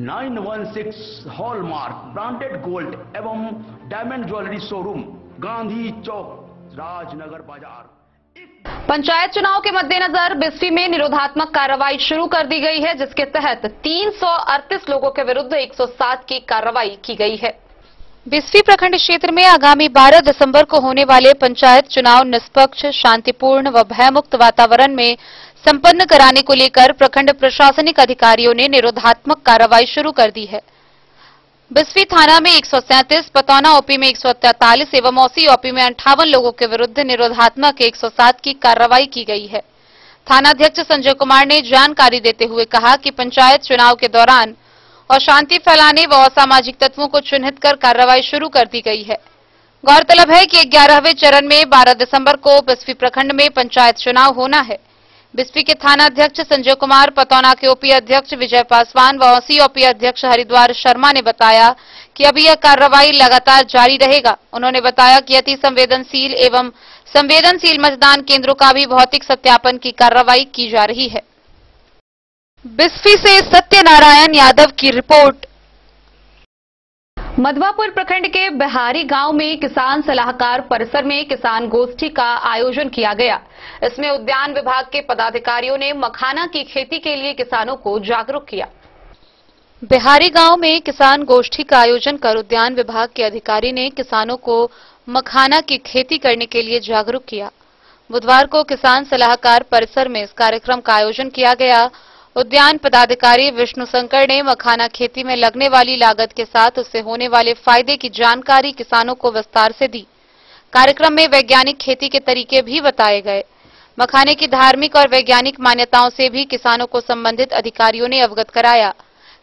916 hallmark branded gold एवं diamond jewellery showroom, Gandhi Chowk, Rajnagar बाजार। पंचायत चुनाव के मद्देनजर बिस्फी में निरोधात्मक कार्रवाई शुरू कर दी गई है, जिसके तहत 338 लोगों के विरुद्ध 107 की कार्रवाई की गई है। बिस्फी प्रखंड क्षेत्र में आगामी 12 दिसंबर को होने वाले पंचायत चुनाव निष्पक्ष, शांतिपूर्ण व भयमुक्त वातावरण में संपन्न कराने को लेकर प्रखंड प्रशासनिक अधिकारियों ने निरोधात्मक कार्रवाई शुरू कर दी है। बिस्फी थाना में 137, पतौना ओपी में 143 एवं औसी ओपी में 58 लोगों के विरुद्ध निरोधात्मक 107 की कार्रवाई की गई है। थानाध्यक्ष संजय कुमार ने जानकारी देते हुए कहा कि पंचायत चुनाव के दौरान अशांति फैलाने व असामाजिक तत्वों को चिन्हित कर कार्रवाई शुरू कर दी गई है। गौरतलब है कि 11वें चरण में 12 दिसंबर को बिस्फी प्रखंड में पंचायत चुनाव होना है। बिस्फी के थानाध्यक्ष संजय कुमार, पतौना के ओपी अध्यक्ष विजय पासवान व औसी ओपी अध्यक्ष हरिद्वार शर्मा ने बताया कि अभी यह कार्रवाई लगातार जारी रहेगा। उन्होंने बताया कि अति संवेदनशील एवं संवेदनशील मतदान केंद्रों का भी भौतिक सत्यापन की कार्रवाई की जा रही है। बिस्फी से सत्यनारायण यादव की रिपोर्ट। मधवापुर प्रखंड के बिहारी गांव में किसान सलाहकार परिसर में किसान गोष्ठी का आयोजन किया गया। इसमें उद्यान विभाग के पदाधिकारियों ने मखाना की खेती के लिए किसानों को जागरूक किया। बिहारी गांव में किसान गोष्ठी का आयोजन कर उद्यान विभाग के अधिकारी ने किसानों को मखाना की खेती करने के लिए जागरूक किया। बुधवार को किसान सलाहकार परिसर में इस कार्यक्रम का आयोजन किया गया। उद्यान पदाधिकारी विष्णु शंकर ने मखाना खेती में लगने वाली लागत के साथ उससे होने वाले फायदे की जानकारी किसानों को विस्तार से दी। कार्यक्रम में वैज्ञानिक खेती के तरीके भी बताए गए। मखाने की धार्मिक और वैज्ञानिक मान्यताओं से भी किसानों को संबंधित अधिकारियों ने अवगत कराया।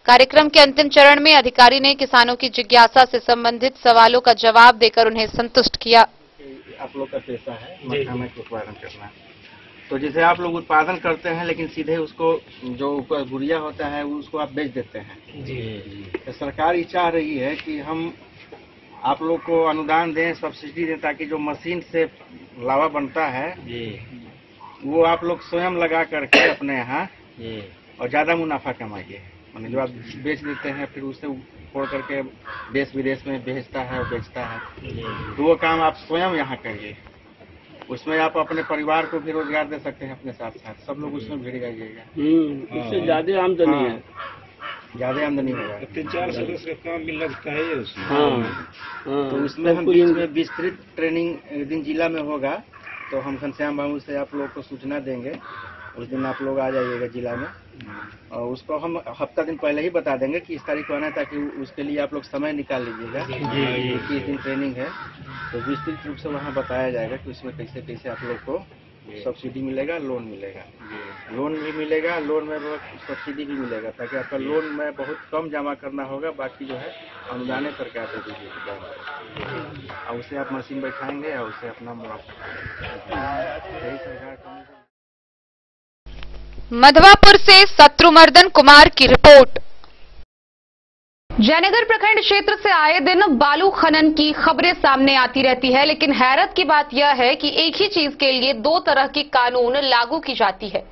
कार्यक्रम के अंतिम चरण में अधिकारी ने किसानों की जिज्ञासा से संबंधित सवालों का जवाब देकर उन्हें संतुष्ट किया। आप लोग का पेशा है मखाना का उत्पादन करना, तो जैसे आप लोग उत्पादन करते हैं लेकिन सीधे उसको जो गुड़िया होता है उसको आप बेच देते हैं जी। तो सरकार ये चाह रही है कि हम आप लोग को अनुदान दें, सब्सिडी दें, ताकि जो मशीन से लावा बनता है जी वो आप लोग स्वयं लगा करके अपने यहाँ और ज्यादा मुनाफा कमाइए। मतलब जो आप बेच देते हैं फिर उससे फोड़ करके देश विदेश में भेजता है और बेचता है, तो वो काम आप स्वयं यहाँ करिए। उसमें आप अपने परिवार को भी रोजगार दे सकते हैं अपने साथ साथ, सब लोग उसमें भिड़ जाइएगा। उससे ज्यादा आमदनी है, ज्यादा आमदनी होगा। 3-4 सदस्य का काम मिल लगता है उसमें। तो उसमें हम विस्तृत ट्रेनिंग एक दिन जिला में होगा, तो हम घनश्याम बाबू से आप लोग को सूचना देंगे। उस दिन आप लोग आ जाइएगा जिला में और उसको हम हफ्ता दिन पहले ही बता देंगे कि इस तारीख को आना है, ताकि उसके लिए आप लोग समय निकाल लीजिएगा। 21 दिन ट्रेनिंग है, तो विस्तृत रूप से वहाँ बताया जाएगा कि उसमें कैसे कैसे आप लोग को सब्सिडी मिलेगा, लोन मिलेगा, लोन भी मिलेगा, लोन में सब्सिडी भी मिलेगा, ताकि आपका लोन में बहुत कम जमा करना होगा, बाकी जो है अनुदान सरकार दे दीजिए और उसे आप मशीन बैठाएंगे और उसे अपना मुनाफा यही सरकार का। मधवापुर से शत्रुमर्दन कुमार की रिपोर्ट। जयनगर प्रखंड क्षेत्र से आए दिन बालू खनन की खबरें सामने आती रहती है, लेकिन हैरत की बात यह है कि एक ही चीज के लिए दो तरह की कानून लागू की जाती है।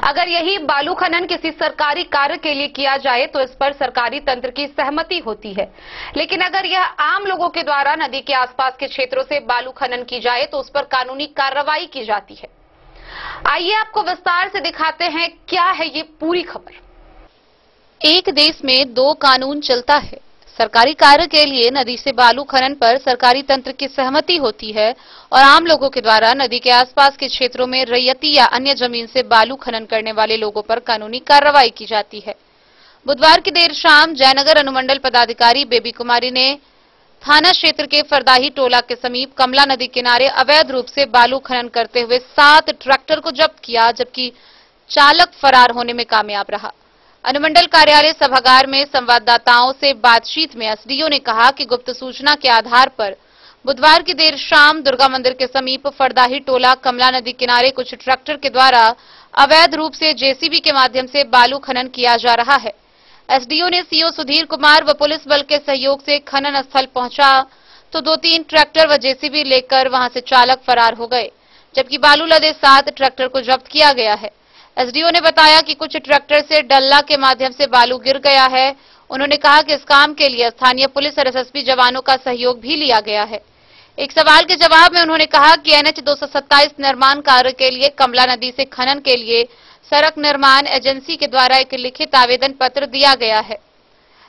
अगर यही बालू खनन किसी सरकारी कार्य के लिए किया जाए तो इस पर सरकारी तंत्र की सहमति होती है, लेकिन अगर यह आम लोगों के द्वारा नदी के आसपास के क्षेत्रों से बालू खनन की जाए तो उस पर कानूनी कार्रवाई की जाती है। आइए आपको विस्तार से दिखाते हैं क्या है ये पूरी खबर। एक देश में दो कानून चलता है। सरकारी कार्य के लिए नदी से बालू खनन पर सरकारी तंत्र की सहमति होती है और आम लोगों के द्वारा नदी के आसपास के क्षेत्रों में रैयती या अन्य जमीन से बालू खनन करने वाले लोगों पर कानूनी कार्रवाई की जाती है। बुधवार की देर शाम जयनगर अनुमंडल पदाधिकारी बेबी कुमारी ने थाना क्षेत्र के फरदाही टोला के समीप कमला नदी किनारे अवैध रूप से बालू खनन करते हुए 7 ट्रैक्टर को जब्त किया, जबकि चालक फरार होने में कामयाब रहा। अनुमंडल कार्यालय सभागार में संवाददाताओं से बातचीत में एसडीओ ने कहा कि गुप्त सूचना के आधार पर बुधवार की देर शाम दुर्गा मंदिर के समीप फरदाही टोला कमला नदी किनारे कुछ ट्रैक्टर के द्वारा अवैध रूप से जेसीबी के माध्यम से बालू खनन किया जा रहा है। एसडीओ ने सीओ सुधीर कुमार व पुलिस बल के सहयोग से खनन स्थल पहुंचा तो 2-3 ट्रैक्टर व जेसीबी लेकर वहां से चालक फरार हो गए, जबकि बालू लदे 7 ट्रैक्टर को जब्त किया गया है। एसडीओ ने बताया कि कुछ ट्रैक्टर से डल्ला के माध्यम से बालू गिर गया है। उन्होंने कहा कि इस काम के लिए स्थानीय पुलिस और एसएसबी जवानों का सहयोग भी लिया गया है। एक सवाल के जवाब में उन्होंने कहा कि एनएच 227 निर्माण कार्य के लिए कमला नदी से खनन के लिए सड़क निर्माण एजेंसी के द्वारा एक लिखित आवेदन पत्र दिया गया है।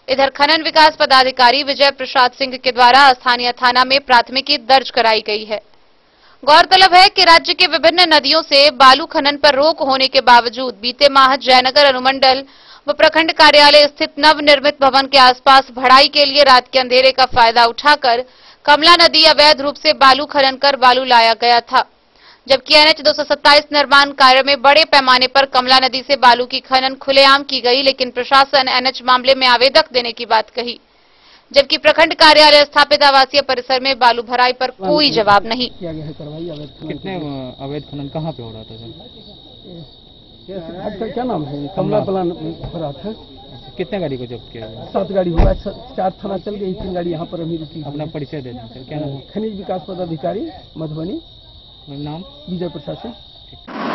इधर खनन विकास पदाधिकारी विजय प्रसाद सिंह के द्वारा स्थानीय थाना में प्राथमिकी दर्ज कराई गई है। गौरतलब है कि राज्य के विभिन्न नदियों से बालू खनन पर रोक होने के बावजूद बीते माह जयनगर अनुमंडल व प्रखंड कार्यालय स्थित नवनिर्मित भवन के आसपास भड़ाई के लिए रात के अंधेरे का फायदा उठाकर कमला नदी अवैध रूप से बालू खनन कर बालू लाया गया था, जबकि एनएच 227 निर्माण कार्य में बड़े पैमाने पर कमला नदी से बालू की खनन खुलेआम की गई, लेकिन प्रशासन एनएच मामले में आवेदक देने की बात कही, जबकि प्रखंड कार्यालय स्थापित आवासीय परिसर में बालू भराई पर कोई जवाब नहीं। कितने अवैध खनन कहाँ पे हो रहा था सर? क्या नाम है? कमला प्लान हो रहा था। कितने गाड़ी को जब्त किया गया? 7 गाड़ी हुआ, 4 थाना चल गई, 3 गाड़ी यहाँ पर अभी रुकी। अपना परिचय दे दें सर। क्या नाम? खनिज विकास पदाधिकारी मधुबनी। नाम? विजय प्रसाद सिंह।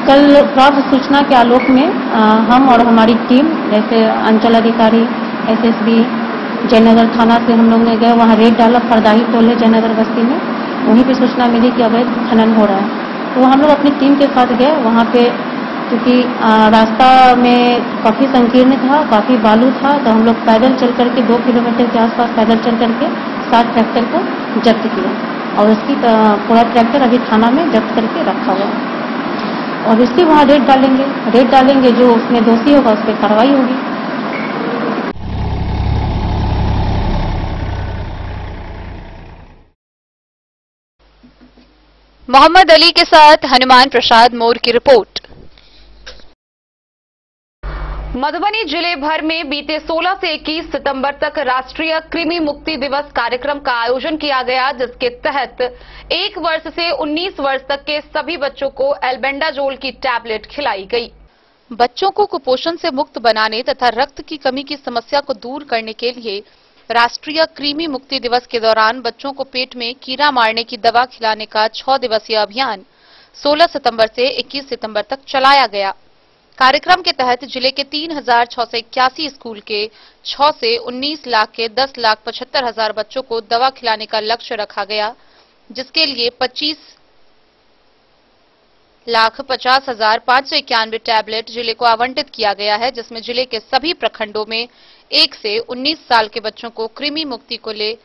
कल प्राप्त सूचना के आलोक में हम और हमारी टीम जैसे अंचल अधिकारी एसएसबी जयनगर थाना से हम लोग ने गए, वहाँ रेड डाला फरदाही टोले जयनगर बस्ती में। वहीं पे सूचना मिली कि अवैध खनन हो रहा है, तो हम लोग अपनी टीम के साथ गए वहाँ पे, क्योंकि रास्ता में काफ़ी संकीर्ण था, काफ़ी बालू था, तो हम लोग पैदल चल करके 2 किलोमीटर के आसपास पैदल चल करके 7 ट्रैक्टर को जब्त किया और उसकी पूरा ट्रैक्टर अभी थाना में जब्त करके रखा हुआ है और उसकी वहाँ रेड डालेंगे, जो उसमें दोषी होगा उस पर कार्रवाई होगी। मोहम्मद अली के साथ हनुमान प्रसाद मोर की रिपोर्ट। मधुबनी जिले भर में बीते 16 से 21 सितंबर तक राष्ट्रीय कृमि मुक्ति दिवस कार्यक्रम का आयोजन किया गया, जिसके तहत 1 वर्ष से 19 वर्ष तक के सभी बच्चों को एल्बेंडाजोल की टैबलेट खिलाई गई। बच्चों को कुपोषण से मुक्त बनाने तथा रक्त की कमी की समस्या को दूर करने के लिए राष्ट्रीय कृमि मुक्ति दिवस के दौरान बच्चों को पेट में कीड़ा मारने की दवा खिलाने का 6 दिवसीय अभियान 16 सितंबर से 21 सितंबर तक चलाया गया। कार्यक्रम के तहत जिले के 3,681 स्कूल के 6 से 19 लाख के 10,75,000 बच्चों को दवा खिलाने का लक्ष्य रखा गया, जिसके लिए 25,50,591 टैबलेट जिले को आवंटित किया गया है, जिसमें जिले के सभी प्रखंडों में 1 से 19 साल के बच्चों को कृमि मुक्ति को ले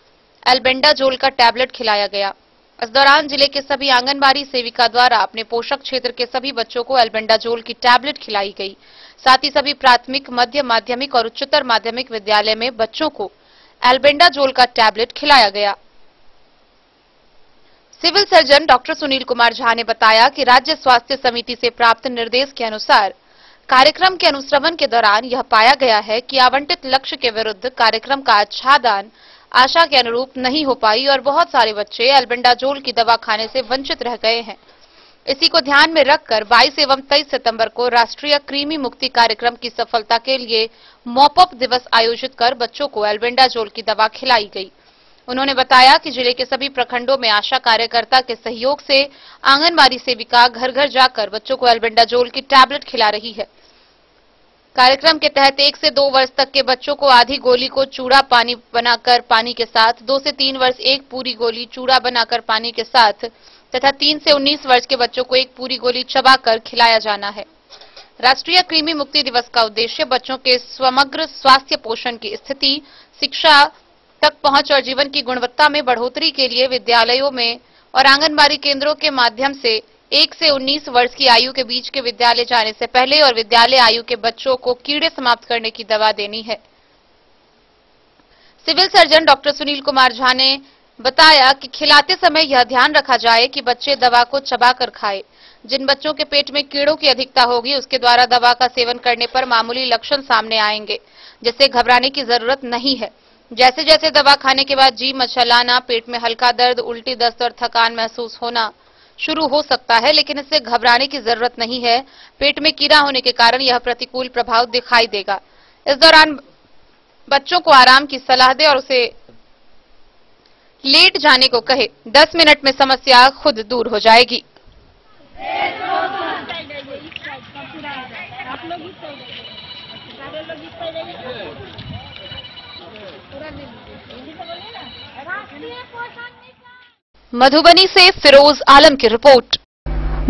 एल्बेंडाजोल का टैबलेट खिलाया गया। इस दौरान जिले के सभी आंगनबाड़ी सेविका द्वारा अपने पोषक क्षेत्र के सभी बच्चों को एल्बेंडाजोल की टैबलेट खिलाई गई। साथ ही सभी प्राथमिक, मध्य माध्यमिक और उच्चतर माध्यमिक विद्यालय में बच्चों को एल्बेंडाजोल का टैबलेट खिलाया गया। Civil surgeon doctor Sunil Kumar Jha ने बताया कि राज्य स्वास्थ्य समिति से प्राप्त निर्देश के अनुसार कार्यक्रम के अनुश्रवण के दौरान यह पाया गया है कि आवंटित लक्ष्य के विरुद्ध कार्यक्रम का आच्छादन आशा के अनुरूप नहीं हो पाई और बहुत सारे बच्चे एल्बेंडाजोल की दवा खाने से वंचित रह गए हैं। इसी को ध्यान में रखकर 22 एवं 23 सितंबर को राष्ट्रीय कृमि मुक्ति कार्यक्रम की सफलता के लिए मॉपअप दिवस आयोजित कर बच्चों को एल्बेंडाजोल की दवा खिलाई गई। उन्होंने बताया कि जिले के सभी प्रखंडों में आशा कार्यकर्ता के सहयोग से आंगनबाड़ी सेविका घर घर जाकर बच्चों को एल्बेंडाजोल की टैबलेट खिला रही है। कार्यक्रम के तहत 1 से 2 वर्ष तक के बच्चों को आधी गोली को चूड़ा पानी बनाकर पानी के साथ, 2 से 3 वर्ष 1 पूरी गोली चूड़ा बनाकर पानी के साथ तथा 3 से 19 वर्ष के बच्चों को 1 पूरी गोली चबाकर खिलाया जाना है। राष्ट्रीय कृमि मुक्ति दिवस का उद्देश्य बच्चों के समग्र स्वास्थ्य पोषण की स्थिति, शिक्षा तक पहुंच और जीवन की गुणवत्ता में बढ़ोतरी के लिए विद्यालयों में और आंगनबाड़ी केंद्रों के माध्यम से 1 से 19 वर्ष की आयु के बीच के विद्यालय जाने से पहले और विद्यालय आयु के बच्चों को कीड़े समाप्त करने की दवा देनी है। Civil surgeon doctor Sunil Kumar Jha ने बताया कि खिलाते समय यह ध्यान रखा जाए कि बच्चे दवा को चबाकर खाएं। जिन बच्चों के पेट में कीड़ों की अधिकता होगी उसके द्वारा दवा का सेवन करने पर मामूली लक्षण सामने आएंगे, जिससे घबराने की जरूरत नहीं है। जैसे जैसे दवा खाने के बाद जी मचलाना, पेट में हल्का दर्द, उल्टी, दस्त और थकान महसूस होना शुरू हो सकता है, लेकिन इससे घबराने की जरूरत नहीं है। पेट में कीड़ा होने के कारण यह प्रतिकूल प्रभाव दिखाई देगा। इस दौरान बच्चों को आराम की सलाह दे और उसे लेट जाने को कहे। 10 मिनट में समस्या खुद दूर हो जाएगी। मधुबनी से फिरोज आलम की रिपोर्ट।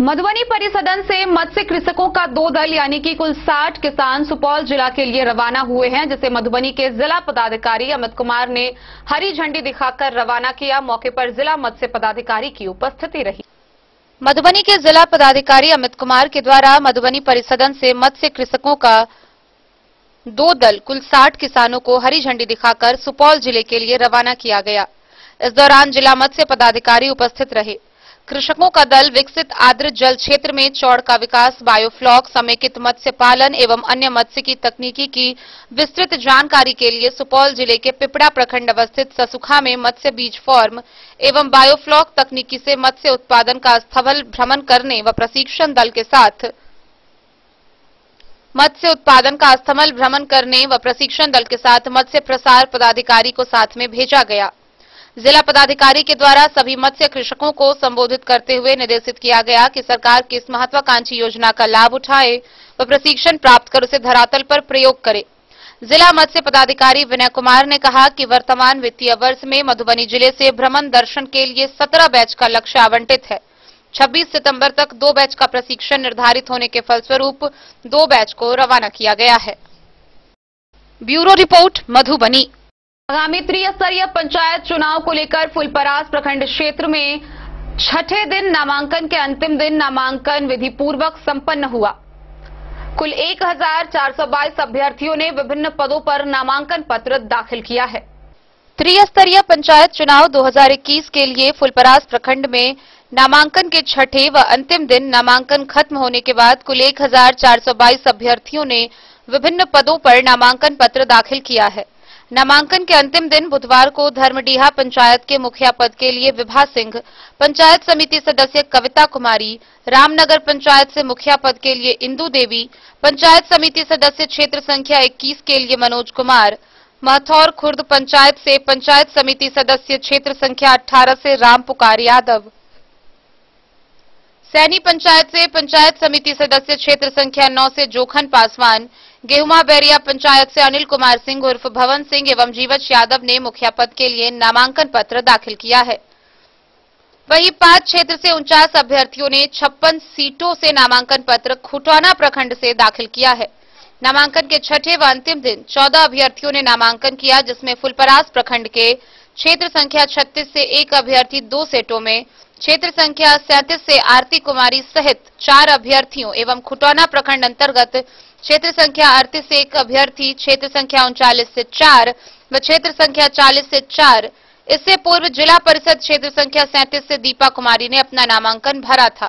मधुबनी परिसदन से मत्स्य कृषकों का 2 दल यानी कि कुल 60 किसान सुपौल जिला के लिए रवाना हुए हैं, जिसे मधुबनी के जिला पदाधिकारी अमित कुमार ने हरी झंडी दिखाकर रवाना किया। मौके पर जिला मत्स्य पदाधिकारी की उपस्थिति रही। मधुबनी के जिला पदाधिकारी अमित कुमार के द्वारा मधुबनी परिसदन से मत्स्य कृषकों का 2 दल कुल 60 किसानों को हरी झंडी दिखाकर सुपौल जिले के लिए रवाना किया गया। इस दौरान जिला मत्स्य पदाधिकारी उपस्थित रहे। कृषकों का दल विकसित आर्द्र जल क्षेत्र में चौड़ का विकास, बायोफ्लॉक, समेकित मत्स्य पालन एवं अन्य मत्स्य की तकनीकी की विस्तृत जानकारी के लिए सुपौल जिले के पिपड़ा प्रखंड अवस्थित ससुखा में मत्स्य बीज फार्म एवं बायोफ्लॉक तकनीकी से मत्स्य उत्पादन का स्थल भ्रमण करने व प्रशिक्षण दल के साथ मत्स्य प्रसार पदाधिकारी को साथ में भेजा गया। जिला पदाधिकारी के द्वारा सभी मत्स्य कृषकों को संबोधित करते हुए निर्देशित किया गया कि सरकार की इस महत्वाकांक्षी योजना का लाभ उठाए व प्रशिक्षण प्राप्त कर उसे धरातल पर प्रयोग करे। जिला मत्स्य पदाधिकारी विनय कुमार ने कहा कि वर्तमान वित्तीय वर्ष में मधुबनी जिले से भ्रमण दर्शन के लिए 17 बैच का लक्ष्य आवंटित है। 26 सितंबर तक 2 बैच का प्रशिक्षण निर्धारित होने के फलस्वरूप 2 बैच को रवाना किया गया है। Bureau report, Madhubani. आगामी त्रिस्तरीय पंचायत चुनाव को लेकर फुलपरास प्रखंड क्षेत्र में 6ठे दिन नामांकन के अंतिम दिन नामांकन विधि पूर्वक संपन्न हुआ। कुल 1422 अभ्यर्थियों ने विभिन्न पदों पर नामांकन पत्र दाखिल किया है। त्रिस्तरीय पंचायत चुनाव 2021 के लिए फुलपरास प्रखंड में नामांकन के 6ठे व अंतिम दिन नामांकन खत्म होने के बाद कुल 1422 अभ्यर्थियों ने विभिन्न पदों पर नामांकन पत्र दाखिल किया है। नामांकन के अंतिम दिन बुधवार को धर्मडीहा पंचायत के मुखिया पद के लिए विभा सिंह, पंचायत समिति सदस्य कविता कुमारी, रामनगर पंचायत से मुखिया पद के लिए इंदू देवी, पंचायत समिति सदस्य क्षेत्र संख्या 21 के लिए मनोज कुमार, महथौर खुर्द पंचायत से पंचायत समिति सदस्य क्षेत्र संख्या 18 से राम पुकार यादव, सैनी पंचायत से पंचायत समिति सदस्य क्षेत्र संख्या 9 से जोखन पासवान, गेहुमा बैरिया पंचायत से अनिल कुमार सिंह उर्फ भवन सिंह एवं जीवच यादव ने मुखिया पद के लिए नामांकन पत्र दाखिल किया है। वहीं 5 क्षेत्र से 49 अभ्यर्थियों ने 56 सीटों से नामांकन पत्र खुटौना प्रखंड से दाखिल किया है। नामांकन के 6ठे व अंतिम दिन 14 अभ्यर्थियों ने नामांकन किया, जिसमें फुलपरास प्रखंड के क्षेत्र संख्या 36 से एक अभ्यर्थी 2 सेटों में, क्षेत्र संख्या 37 से आरती कुमारी सहित 4 अभ्यर्थियों एवं खुटौना प्रखंड अंतर्गत क्षेत्र संख्या 38 से एक अभ्यर्थी, क्षेत्र संख्या 39 से 4 व क्षेत्र संख्या 40 से 4 इससे पूर्व जिला परिषद क्षेत्र संख्या 37 से दीपा कुमारी ने अपना नामांकन भरा था।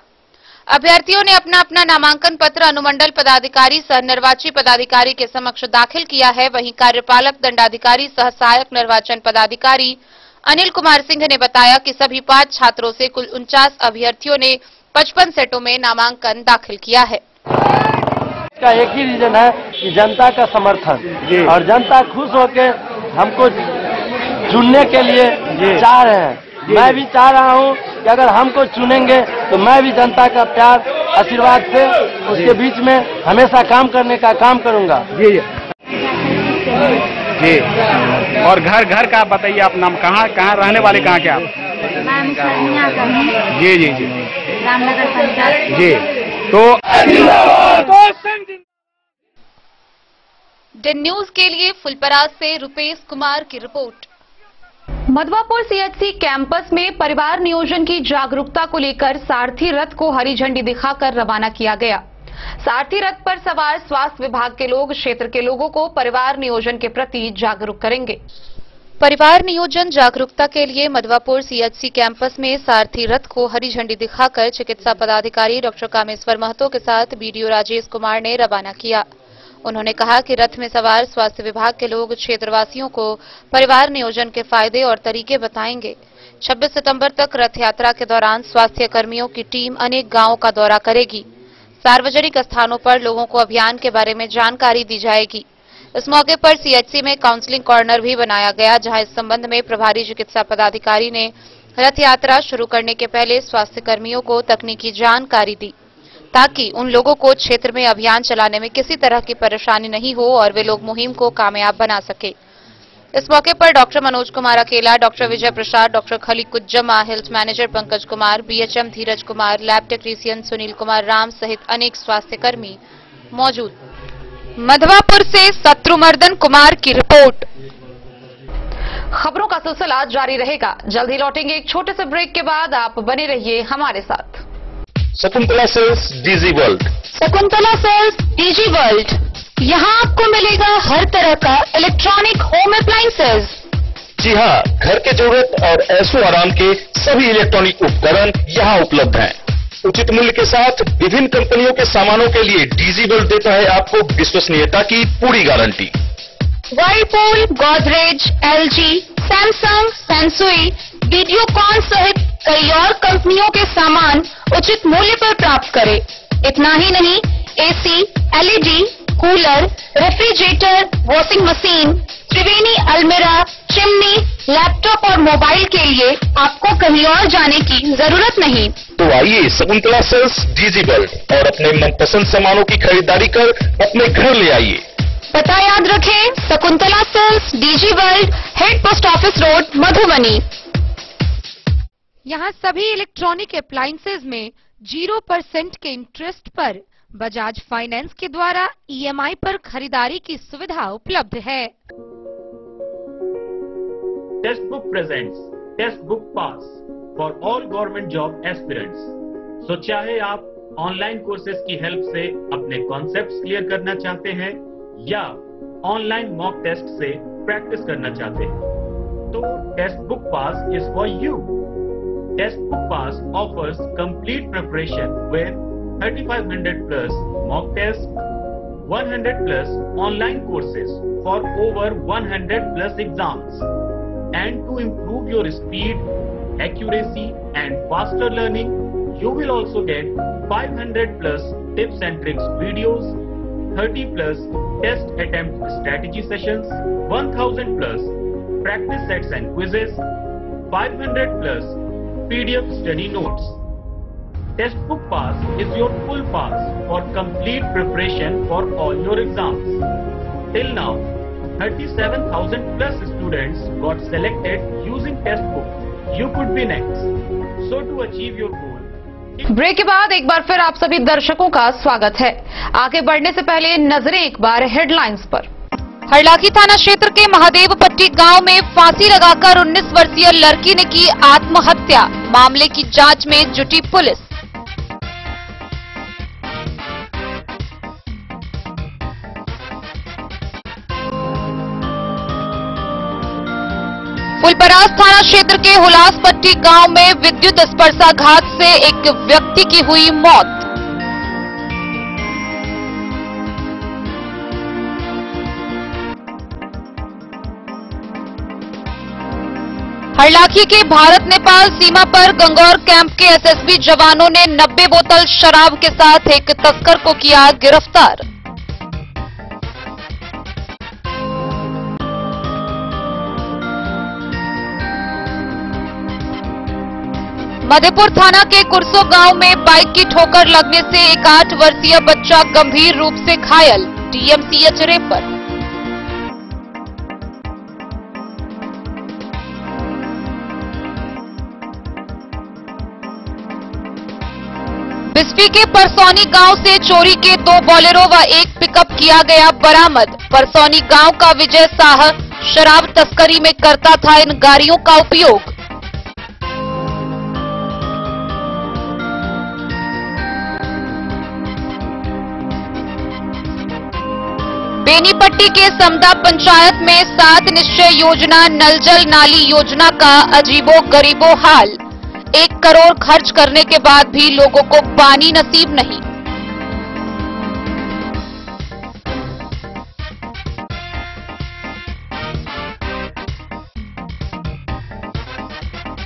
अभ्यर्थियों ने अपना अपना नामांकन पत्र अनुमंडल पदाधिकारी सह निर्वाची पदाधिकारी के समक्ष दाखिल किया है। वहीं कार्यपालक दंडाधिकारी सह सहायक निर्वाचन पदाधिकारी अनिल कुमार सिंह ने बताया कि सभी 5 छात्रों से कुल 49 अभ्यर्थियों ने 55 सेटों में नामांकन दाखिल किया है। इसका एक ही रीजन है कि जनता का समर्थन, और जनता खुश होकर हमको चुनने के लिए चाह रहे हैं। मैं भी चाह रहा हूं कि अगर हमको चुनेंगे तो मैं भी जनता का प्यार आशीर्वाद से उसके बीच में हमेशा काम करने का काम करूंगा। जी। और घर का बताइए, आप नाम कहाँ रहने वाले, कहाँ के आप? जी जी जी, रामनगर पंचायत। जी। तो डेन न्यूज के लिए फुलपरास से रुपेश कुमार की रिपोर्ट। मधवापुर सीएचसी कैंपस में परिवार नियोजन की जागरूकता को लेकर सारथी रथ को हरी झंडी दिखाकर रवाना किया गया। सारथी रथ पर सवार स्वास्थ्य विभाग के लोग क्षेत्र के लोगों को परिवार नियोजन के प्रति जागरूक करेंगे। परिवार नियोजन जागरूकता के लिए मधवापुर सीएचसी कैंपस में सारथी रथ को हरी झंडी दिखाकर चिकित्सा पदाधिकारी डॉक्टर कामेश्वर महतो के साथ बीडीओ राजेश कुमार ने रवाना किया। उन्होंने कहा कि रथ में सवार स्वास्थ्य विभाग के लोग क्षेत्रवासियों को परिवार नियोजन के फायदे और तरीके बताएंगे। 26 सितंबर तक रथ यात्रा के दौरान स्वास्थ्य कर्मियों की टीम अनेक गांवों का दौरा करेगी। सार्वजनिक स्थानों पर लोगों को अभियान के बारे में जानकारी दी जाएगी। इस मौके पर सीएचसी में काउंसलिंग कॉर्नर भी बनाया गया, जहां इस संबंध में प्रभारी चिकित्सा पदाधिकारी ने रथ यात्रा शुरू करने के पहले स्वास्थ्य कर्मियों को तकनीकी जानकारी दी, ताकि उन लोगों को क्षेत्र में अभियान चलाने में किसी तरह की परेशानी नहीं हो और वे लोग मुहिम को कामयाब बना सके। इस मौके पर doctor Manoj Kumar Akela, doctor Vijay Prasad, doctor Khaliquzzama, health manager Pankaj Kumar, BHM Dheeraj Kumar, lab technician Sunil Kumar Ram सहित अनेक स्वास्थ्य कर्मी मौजूद। मधवापुर से शत्रुमर्दन कुमार की रिपोर्ट। खबरों का सिलसिला जारी रहेगा। जल्द ही लौटेंगे एक छोटे से ब्रेक के बाद। आप बने रहिए हमारे साथ। Shakuntala sales DG world. Shakuntala sales DG world, यहाँ आपको मिलेगा हर तरह का इलेक्ट्रॉनिक होम अप्लायंसेज। जी हाँ, घर के जरूरत और ऐशो आराम के सभी इलेक्ट्रॉनिक उपकरण यहाँ उपलब्ध हैं। उचित मूल्य के साथ विभिन्न कंपनियों के सामानों के लिए डीजी वर्ल्ड देता है आपको विश्वसनीयता की पूरी guarantee. Whirlpool, Godrej, LG, Samsung, सैमसुई, वीडियोकॉन सहित कई और कंपनियों के सामान उचित मूल्य पर प्राप्त करें। इतना ही नहीं, AC, LED, cooler, refrigerator, washing machine, Triveni अलमीरा, चिमनी, लैपटॉप और मोबाइल के लिए आपको कहीं और जाने की जरूरत नहीं। तो आइए शकुंतला सेल्स डीजी वर्ल्ड और अपने मनपसंद सामानों की खरीदारी कर अपने घर ले आइए। पता याद रखें, Shakuntala sales DG world, head post office road, Madhubani. यहाँ सभी इलेक्ट्रॉनिक अप्लायंसेज में 0% के इंटरेस्ट पर बजाज फाइनेंस के द्वारा ईएमआई पर खरीदारी की सुविधा उपलब्ध है। Testbook presents test book pass for all government job aspirants. So चाहे आप ऑनलाइन कोर्सेज की हेल्प से अपने कॉन्सेप्ट्स क्लियर करना चाहते हैं या ऑनलाइन मॉक टेस्ट से प्रैक्टिस करना चाहते हैं, तो test book pass is for you. Test Book Pass offers complete preparation with 3500 plus mock tests, 100 plus online courses for over 100 plus exams. And to improve your speed, accuracy and faster learning, you will also get 500 plus tips and tricks videos, 30 plus test attempt strategy sessions, 1000 plus practice sets and quizzes, 500 plus PDF study notes. Test Book Pass is your full pass for complete preparation for all your exams. Till now, 37,000 plus students got selected using Test Book. You could be next. So to achieve your goal. Break के बाद एक बार फिर आप सभी दर्शकों का स्वागत है। आगे बढ़ने से पहले नजरें एक बार हेडलाइंस पर। हरलाखी थाना क्षेत्र के महादेव पट्टी गांव में फांसी लगाकर 19 वर्षीय लड़की ने की आत्महत्या। मामले की जांच में जुटी पुलिस। फुलपरास थाना क्षेत्र के हुलासपट्टी गांव में विद्युत स्पर्शाघात से एक व्यक्ति की हुई मौत। हरलाखी के भारत नेपाल सीमा पर गंगौर कैंप के एसएसबी जवानों ने 90 बोतल शराब के साथ एक तस्कर को किया गिरफ्तार। मधेपुर थाना के कुरसो गांव में बाइक की ठोकर लगने से एक 8 वर्षीय बच्चा गंभीर रूप से घायल, डीएमसीएच रेफर। बिस्फी के परसौनी गांव से चोरी के 2 बोलेरो व 1 पिकअप किया गया बरामद। परसौनी गांव का विजय साह शराब तस्करी में करता था इन गाड़ियों का उपयोग। बेनीपट्टी के समदा पंचायत में 7 निश्चय योजना नल जल नाली योजना का अजीबो गरीबो हाल। 1 करोड़ खर्च करने के बाद भी लोगों को पानी नसीब नहीं।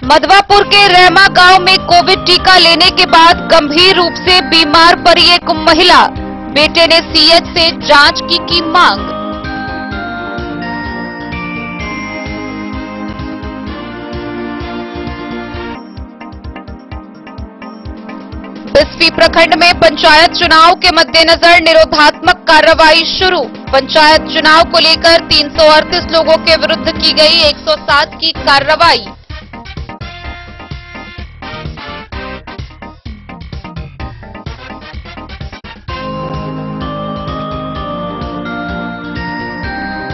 मधवापुर के रहमा गांव में कोविड टीका लेने के बाद गंभीर रूप से बीमार पड़ी एक महिला। बेटे ने सीएच से जांच की मांग। बिस्फी प्रखंड में पंचायत चुनाव के मद्देनजर निरोधात्मक कार्रवाई शुरू। पंचायत चुनाव को लेकर 338 लोगों के विरुद्ध की गई 107 की कार्रवाई।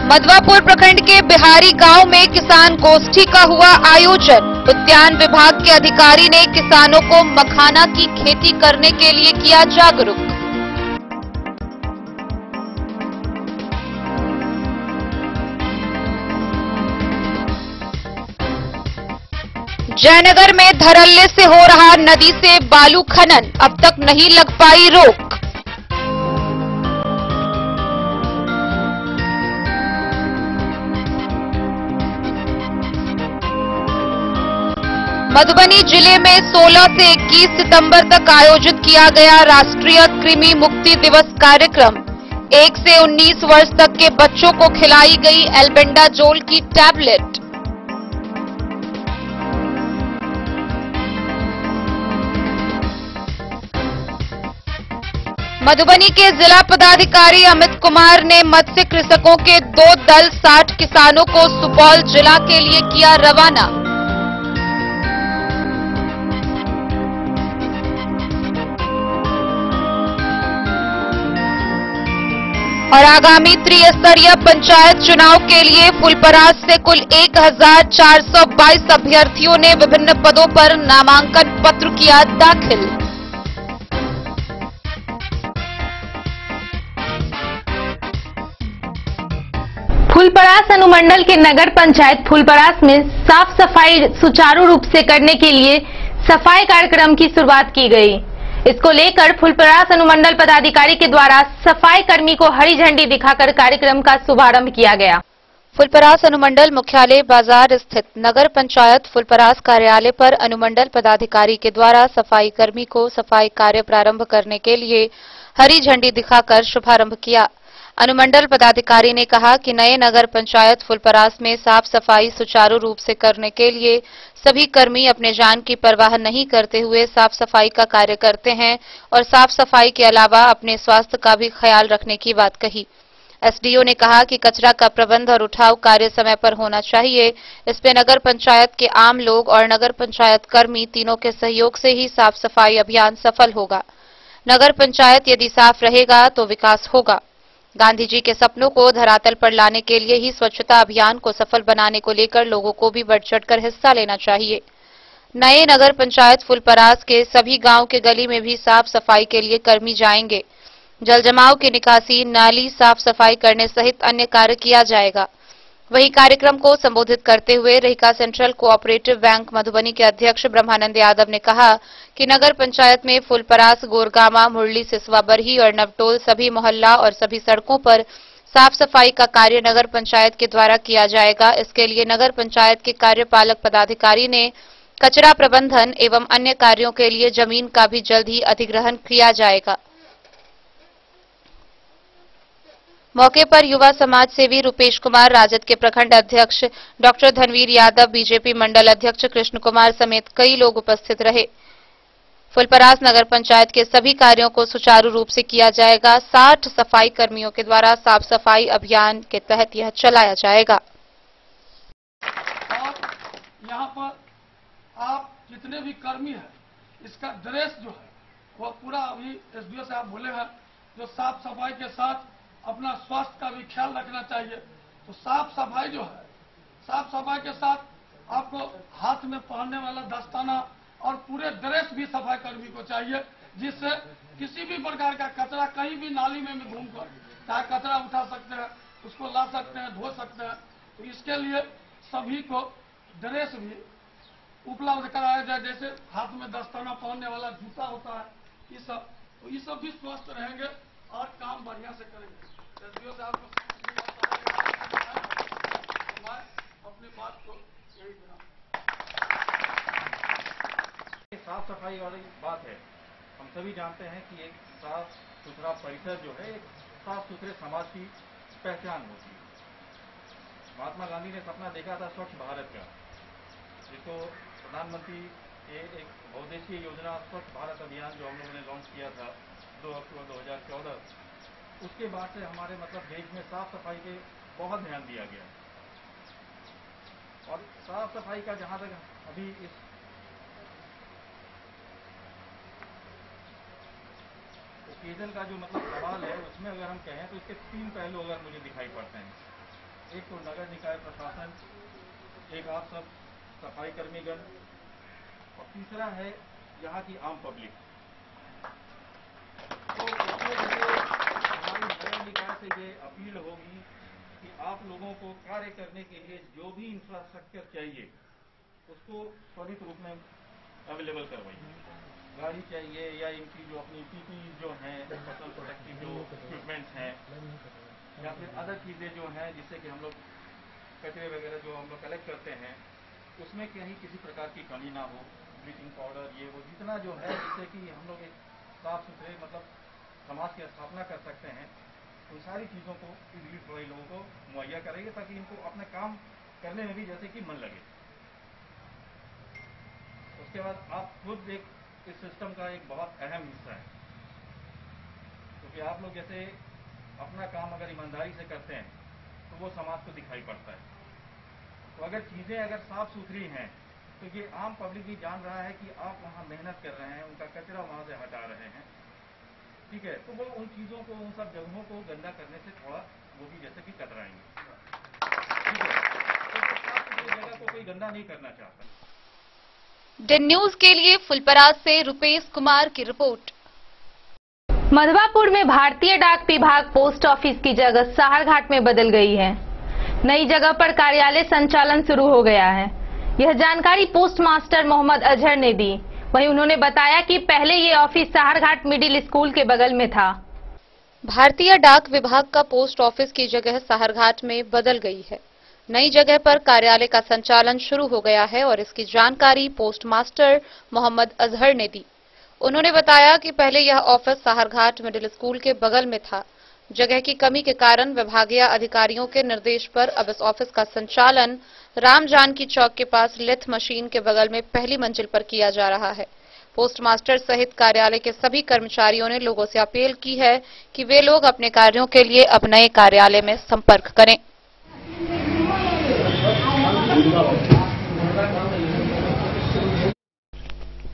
मधवापुर प्रखंड के बिहारी गांव में किसान गोष्ठी का हुआ आयोजन। उद्यान विभाग के अधिकारी ने किसानों को मखाना की खेती करने के लिए किया जागरूक। जयनगर में धरल्ले से हो रहा नदी से बालू खनन, अब तक नहीं लग पाई रोक। मधुबनी जिले में 16 से 21 सितंबर तक आयोजित किया गया राष्ट्रीय कृमि मुक्ति दिवस कार्यक्रम। 1 से 19 वर्ष तक के बच्चों को खिलाई गई एल्बेंडाजोल की टैबलेट। मधुबनी के जिला पदाधिकारी अमित कुमार ने मत्स्य कृषकों के 2 दल 60 किसानों को सुपौल जिला के लिए किया रवाना। और आगामी त्रिस्तरीय पंचायत चुनाव के लिए फुलपरास से कुल 1422 अभ्यर्थियों ने विभिन्न पदों पर नामांकन पत्र किया दाखिल। फुलपरास अनुमंडल के नगर पंचायत फुलपरास में साफ सफाई सुचारू रूप से करने के लिए सफाई कार्यक्रम की शुरुआत की गई। इसको लेकर फुलपरास अनुमंडल पदाधिकारी के द्वारा सफाई कर्मी को हरी झंडी दिखाकर कार्यक्रम का शुभारंभ किया गया। फुलपरास अनुमंडल मुख्यालय बाजार स्थित नगर पंचायत फुलपरास कार्यालय पर अनुमंडल पदाधिकारी के द्वारा सफाई कर्मी को सफाई कार्य प्रारंभ करने के लिए हरी झंडी दिखाकर शुभारंभ किया। अनुमंडल पदाधिकारी ने कहा कि नए नगर पंचायत फुलपरास में साफ सफाई सुचारू रूप से करने के लिए सभी कर्मी अपने जान की परवाह नहीं करते हुए साफ सफाई का कार्य करते हैं और साफ सफाई के अलावा अपने स्वास्थ्य का भी ख्याल रखने की बात कही। एसडीओ ने कहा कि कचरा का प्रबंध और उठाव कार्य समय पर होना चाहिए। इस पे नगर पंचायत के आम लोग और नगर पंचायत कर्मी तीनों के सहयोग से ही साफ सफाई अभियान सफल होगा। नगर पंचायत यदि साफ रहेगा तो विकास होगा। गांधी जी के सपनों को धरातल पर लाने के लिए ही स्वच्छता अभियान को सफल बनाने को लेकर लोगों को भी बढ़ चढ़कर हिस्सा लेना चाहिए। नए नगर पंचायत फुलपरास के सभी गांव के गली में भी साफ सफाई के लिए कर्मी जाएंगे। जल जमाव की निकासी, नाली साफ सफाई करने सहित अन्य कार्य किया जाएगा। वहीं कार्यक्रम को संबोधित करते हुए Rahika central cooperative bank Madhubani के अध्यक्ष ब्रह्मानंद यादव ने कहा कि नगर पंचायत में फुलपरास, गोरगामा, मुरली, सिसवा बरही और नवटोल सभी मोहल्ला और सभी सड़कों पर साफ सफाई का कार्य नगर पंचायत के द्वारा किया जाएगा। इसके लिए नगर पंचायत के कार्यपालक पदाधिकारी ने कचरा प्रबंधन एवं अन्य कार्यों के लिए जमीन का भी जल्द ही अधिग्रहण किया जाएगा। मौके पर युवा समाज सेवी रुपेश कुमार, राजद के प्रखंड अध्यक्ष डॉक्टर धनवीर यादव, बीजेपी मंडल अध्यक्ष कृष्ण कुमार समेत कई लोग उपस्थित रहे। फुलपरास नगर पंचायत के सभी कार्यों को सुचारू रूप से किया जाएगा। 60 सफाई कर्मियों के द्वारा साफ सफाई अभियान के तहत यह चलाया जाएगा। और यहाँ पर आप जितने भी कर्मी हैं, इसका ड्रेस जो है वो पूरा अभी एसडीओ साहब बोले हैं, जो साफ सफाई के साथ अपना स्वास्थ्य का भी ख्याल रखना चाहिए। तो साफ सफाई जो है, साफ सफाई के साथ आपको हाथ में पहनने वाला दस्ताना और पूरे ड्रेस भी सफाई कर्मी को चाहिए, जिससे किसी भी प्रकार का कचरा कहीं भी नाली में घूमकर चाहे कचरा उठा सकते हैं, उसको ला सकते हैं, धो सकते हैं। तो इसके लिए सभी को ड्रेस भी उपलब्ध कराया जाए, जैसे हाथ में दस्ताना पहनने वाला जूता होता है, ये सब। तो ये सब भी स्वस्थ रहेंगे और काम बढ़िया से करेंगे। एसडीओ साहब को मैं अपनी बात को यही बना। साफ सफाई वाली बात है, हम सभी जानते हैं कि एक साफ सुथरा परिसर जो है एक साफ सुथरे समाज की पहचान होती है। महात्मा गांधी ने सपना देखा था स्वच्छ भारत का, जिसको प्रधानमंत्री के एक बहुउद्देशीय योजना स्वच्छ भारत अभियान जो हम लोगों ने लॉन्च किया था 2 अक्टूबर 2014, उसके बाद से हमारे देश में साफ सफाई पे बहुत ध्यान दिया गया। और साफ सफाई का जहां तक अभी इस ओकेजन का जो सवाल है, उसमें अगर हम कहें तो इसके 3 पहलू अगर मुझे दिखाई पड़ते हैं। एक तो नगर निकाय प्रशासन, एक आप सब सफाई कर्मीगण, और तीसरा है यहाँ की आम पब्लिक। तो हमारी नगर निकाय से ये अपील होगी कि आप लोगों को कार्य करने के लिए जो भी इंफ्रास्ट्रक्चर चाहिए उसको त्वरित रूप में अवेलेबल करवाइए। गाड़ी चाहिए या इनकी जो अपनी पीपी जो हैं, पर्सनल प्रोटेक्टिव जो इक्विपमेंट्स हैं, या फिर अदर चीज़ें जो हैं जिससे कि हम लोग कचरे वगैरह जो हम लोग कलेक्ट करते हैं उसमें कहीं किसी प्रकार की कमी ना हो। ब्लीचिंग पाउडर ये वो जितना जो है जिससे कि हम लोग एक साफ सुथरे समाज की स्थापना कर सकते हैं, उन सारी चीज़ों को इजली थोड़े लोगों को मुहैया करेंगे ताकि इनको अपने काम करने में भी जैसे कि मन लगे। उसके बाद आप खुद एक इस सिस्टम का एक बहुत अहम हिस्सा है, क्योंकि आप लोग जैसे अपना काम अगर ईमानदारी से करते हैं तो वो समाज को दिखाई पड़ता है। तो अगर चीज़ें अगर साफ सुथरी हैं तो ये आम पब्लिक भी जान रहा है कि आप वहाँ मेहनत कर रहे हैं, उनका कचरा वहाँ से हटा रहे हैं, ठीक है। तो वो उन चीज़ों को, उन सब जगहों को गंदा करने से थोड़ा वो भी जैसे कि कतराएंगे, ठीक है। तो साफ सुथरी जगह को कोई गंदा नहीं करना चाहता। दिन न्यूज के लिए फुलपरास से रुपेश कुमार की रिपोर्ट। मधवापुर में भारतीय डाक विभाग पोस्ट ऑफिस की जगह साहरघाट में बदल गई है। नई जगह पर कार्यालय संचालन शुरू हो गया है। यह जानकारी पोस्ट मास्टर मोहम्मद अजहर ने दी। वहीं उन्होंने बताया कि पहले ये ऑफिस साहरघाट मिडिल स्कूल के बगल में था। भारतीय डाक विभाग का पोस्ट ऑफिस की जगह साहरघाट में बदल गई है। नई जगह पर कार्यालय का संचालन शुरू हो गया है और इसकी जानकारी पोस्ट मास्टर मोहम्मद अजहर ने दी। उन्होंने बताया कि पहले यह ऑफिस साहरघाट मिडिल स्कूल के बगल में था। जगह की कमी के कारण विभागीय अधिकारियों के निर्देश पर अब इस ऑफिस का संचालन राम जानकी चौक के पास लेथ मशीन के बगल में पहली मंजिल पर किया जा रहा है। पोस्ट मास्टर सहित कार्यालय के सभी कर्मचारियों ने लोगों से अपील की है कि वे लोग अपने कार्यों के लिए अब नए कार्यालय में संपर्क करें।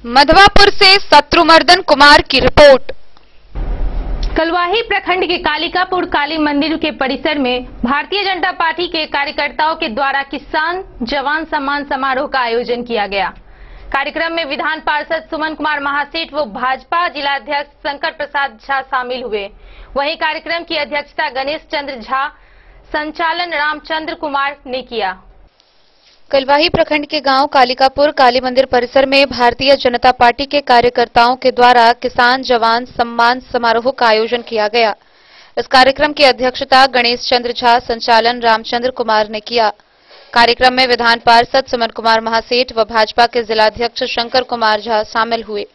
मधवापुर से शत्रुमर्दन कुमार की रिपोर्ट। कलवाही प्रखंड के कालिकापुर काली मंदिर के परिसर में भारतीय जनता पार्टी के कार्यकर्ताओं के द्वारा किसान जवान सम्मान समारोह का आयोजन किया गया। कार्यक्रम में विधान पार्षद सुमन कुमार महासेठ व भाजपा जिलाध्यक्ष शंकर प्रसाद झा शामिल हुए। वहीं कार्यक्रम की अध्यक्षता गणेश चंद्र झा, संचालन रामचंद्र कुमार ने किया। कलवाही प्रखंड के गांव कालिकापुर काली मंदिर परिसर में भारतीय जनता पार्टी के कार्यकर्ताओं के द्वारा किसान जवान सम्मान समारोह का आयोजन किया गया। इस कार्यक्रम की अध्यक्षता गणेश चंद्र झा, संचालन रामचंद्र कुमार ने किया। कार्यक्रम में विधान पार्षद सुमन कुमार महासेठ व भाजपा के जिलाध्यक्ष शंकर कुमार झा शामिल हुए।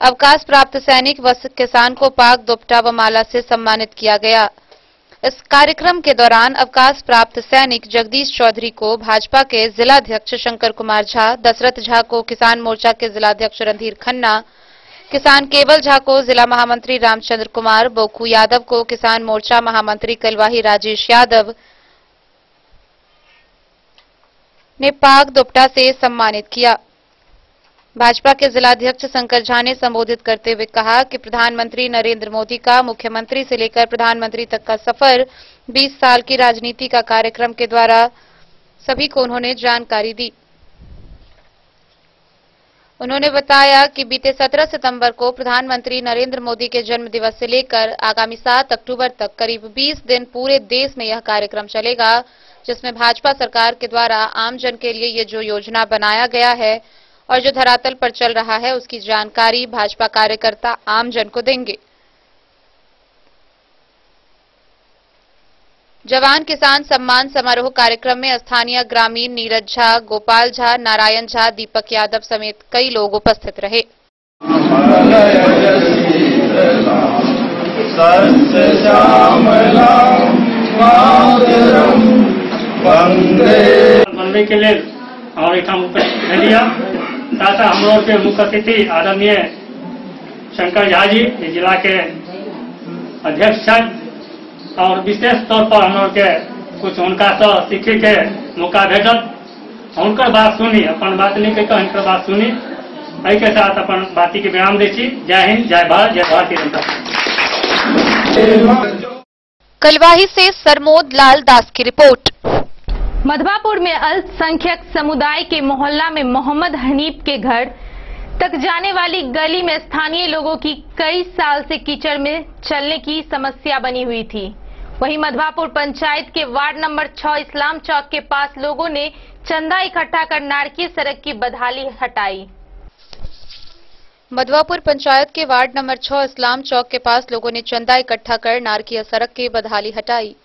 अवकाश प्राप्त सैनिक व किसान को पाग दुपट्टा व माला से सम्मानित किया गया। इस कार्यक्रम के दौरान अवकाश प्राप्त सैनिक जगदीश चौधरी को भाजपा के जिलाध्यक्ष शंकर कुमार झा, दशरथ झा को किसान मोर्चा के जिलाध्यक्ष रणधीर खन्ना, किसान केवल झा को जिला महामंत्री रामचंद्र कुमार, बोकू यादव को किसान मोर्चा महामंत्री कलवाही राजेश यादव ने पाग दुपट्टा से सम्मानित किया। भाजपा के जिलाध्यक्ष शंकर झा ने संबोधित करते हुए कहा कि प्रधानमंत्री नरेंद्र मोदी का मुख्यमंत्री से लेकर प्रधानमंत्री तक का सफर 20 साल की राजनीति का कार्यक्रम के द्वारा सभी को उन्होंने जानकारी दी। उन्होंने बताया कि बीते 17 सितंबर को प्रधानमंत्री नरेंद्र मोदी के जन्म दिवस से लेकर आगामी 7 अक्टूबर तक करीब 20 दिन पूरे देश में यह कार्यक्रम चलेगा, जिसमें भाजपा सरकार के द्वारा आमजन के लिए ये जो योजना बनाया गया है और जो धरातल पर चल रहा है उसकी जानकारी भाजपा कार्यकर्ता आमजन को देंगे। जवान किसान सम्मान समारोह कार्यक्रम में स्थानीय ग्रामीण नीरज झा, गोपाल झा, नारायण झा, दीपक यादव समेत कई लोग उपस्थित रहे। बनने के लिए और एक हम दिया तथा हम लोग के मुख्य अतिथि आदरणीय शंकर झा जी जिला के अध्यक्ष हैं और विशेष तौर पर हम लोग के कुछ उनका से सीखे के मौका भेटल। उनकर बात सुनी, अपन बात नहीं कहकर उनकर बात सुनी। एहि के साथ अपन बाती के विराम दै छी। जय हिंद, जय भारत, जय भारतीय जनता पार्टी। कलवाही से सरमोद लाल दास की रिपोर्ट। मधवापुर में अल्पसंख्यक समुदाय के मोहल्ला में मोहम्मद हनीफ के घर तक जाने वाली गली में स्थानीय लोगों की कई साल से कीचड़ में चलने की समस्या बनी हुई थी। वहीं मधवापुर पंचायत के वार्ड नंबर 6 इस्लाम चौक के पास लोगों ने चंदा इकट्ठा कर नारकीय सड़क की बदहाली हटाई। मधवापुर पंचायत के वार्ड नंबर 6 इस्लाम चौक के पास लोगों ने चंदा इकट्ठा कर नारकीय सड़क की बदहाली हटाई।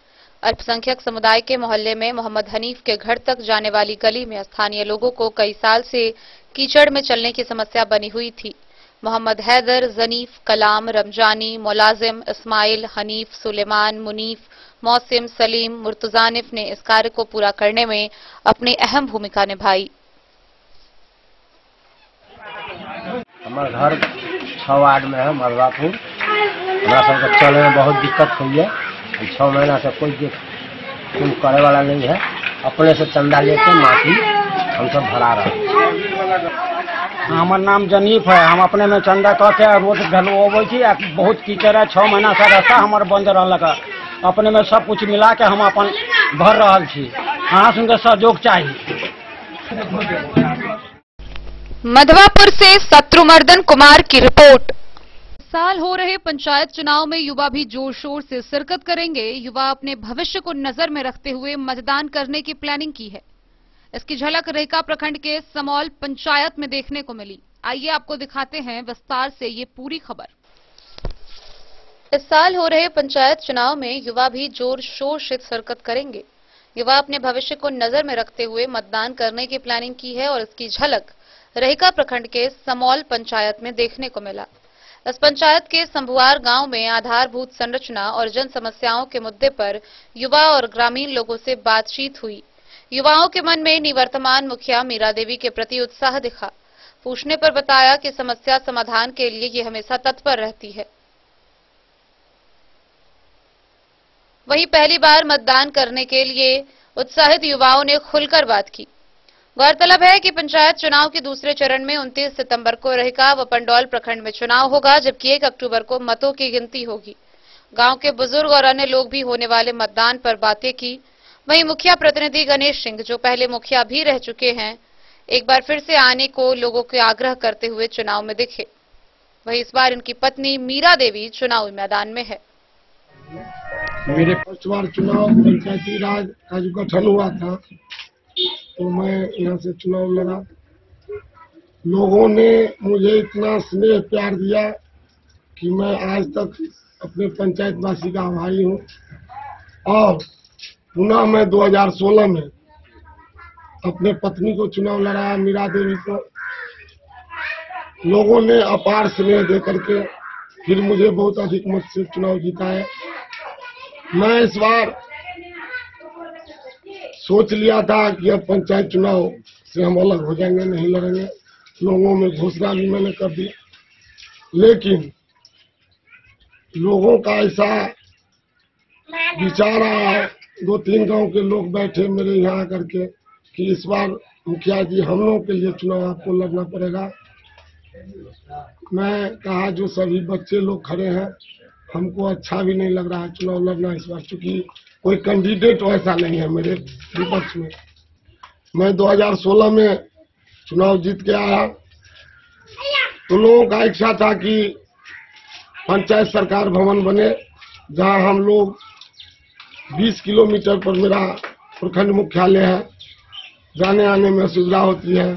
अल्पसंख्यक समुदाय के मोहल्ले में मोहम्मद हनीफ के घर तक जाने वाली गली में स्थानीय लोगों को कई साल से कीचड़ में चलने की समस्या बनी हुई थी। मोहम्मद हैदर, जनीफ, कलाम, रमजानी, मुलाजिम, इस्माइल, हनीफ, सुलेमान, मुनीफ, मौसिम, सलीम, मुर्तजानिफ ने इस कार्य को पूरा करने में अपनी अहम भूमिका निभाई। हमारे घर 6 वार्ड में है मधवापुर। हमारा सबको चलने में बहुत दिक्कत हुई है। 6 महीना से कोई कुछ करे वाला नहीं है। अपने से चंदा लेके माटी हम सब भरा रहे हैं। हमार नाम जनीफ है। हम अपने में चंदा कह के रोज ढलवे छी। बहुत कीचड़ है। 6 महीना से रास्ता हमारे बंद रहल। अपने में सब कुछ मिला के हम अपन भर रहा छी। अहाँ सुनकर सहयोग चाहिए। मधवापुर से शत्रुमर्दन कुमार की रिपोर्ट। साल हो रहे पंचायत चुनाव में युवा भी जोर शोर से शिरकत करेंगे। युवा अपने भविष्य को नजर में रखते हुए मतदान करने की प्लानिंग की है। इसकी झलक रेहका प्रखंड के समौल पंचायत में देखने को मिली। आइए आपको दिखाते हैं विस्तार से ये पूरी खबर। इस साल हो रहे पंचायत चुनाव में युवा भी जोर शोर से शिरकत करेंगे। युवा अपने भविष्य को नजर में रखते हुए मतदान करने की प्लानिंग की है और इसकी झलक रेहका प्रखंड के समौल पंचायत में देखने को मिला। इस पंचायत के संभुआर गांव में आधारभूत संरचना और जन समस्याओं के मुद्दे पर युवा और ग्रामीण लोगों से बातचीत हुई। युवाओं के मन में निवर्तमान मुखिया मीरा देवी के प्रति उत्साह दिखा। पूछने पर बताया कि समस्या समाधान के लिए ये हमेशा तत्पर रहती है। वहीं पहली बार मतदान करने के लिए उत्साहित युवाओं ने खुलकर बात की। गौरतलब है कि पंचायत चुनाव के दूसरे चरण में 29 सितंबर को रेहका व पंडौल प्रखंड में चुनाव होगा, जबकि 1 अक्टूबर को मतों की गिनती होगी। गांव के बुजुर्ग और अन्य लोग भी होने वाले मतदान पर बातें की। वहीं मुखिया प्रतिनिधि गणेश सिंह, जो पहले मुखिया भी रह चुके हैं, एक बार फिर से आने को लोगों के आग्रह करते हुए चुनाव में दिखे। वहीं इस बार इनकी पत्नी मीरा देवी चुनावी मैदान में है। मेरे 5 बार चुनाव पंचायती राज का जो गठन हुआ था तो मैं यहाँ से चुनाव लड़ा। लोगों ने मुझे इतना स्नेह प्यार दिया कि मैं आज तक अपने पंचायत वासी का आभारी हूँ। और पुनः मैं 2016 में अपने पत्नी को चुनाव लड़ाया, मीरा देवी को। लोगों ने अपार स्नेह दे करके फिर मुझे बहुत अधिक मत से चुनाव जीताया। मैं इस बार सोच लिया था कि अब पंचायत चुनाव से हम अलग हो जाएंगे, नहीं लड़ेंगे। लोगों में घोषणा भी मैंने कर दी, लेकिन लोगों का ऐसा विचार आया, 2-3 गांव के लोग बैठे मेरे यहाँ आकर के कि इस बार मुखिया जी हम लोगों के लिए चुनाव आपको लड़ना पड़ेगा। मैं कहा जो सभी बच्चे लोग खड़े हैं, हमको अच्छा भी नहीं लग रहा है चुनाव लड़ना इस बार, क्योंकि कोई कैंडिडेट वैसा नहीं है मेरे विपक्ष में। मैं 2016 में चुनाव जीत के आया तो लोगों का इच्छा था कि पंचायत सरकार भवन बने, जहां हम लोग 20 किलोमीटर पर मेरा प्रखंड मुख्यालय है, जाने आने में सुविधा होती है।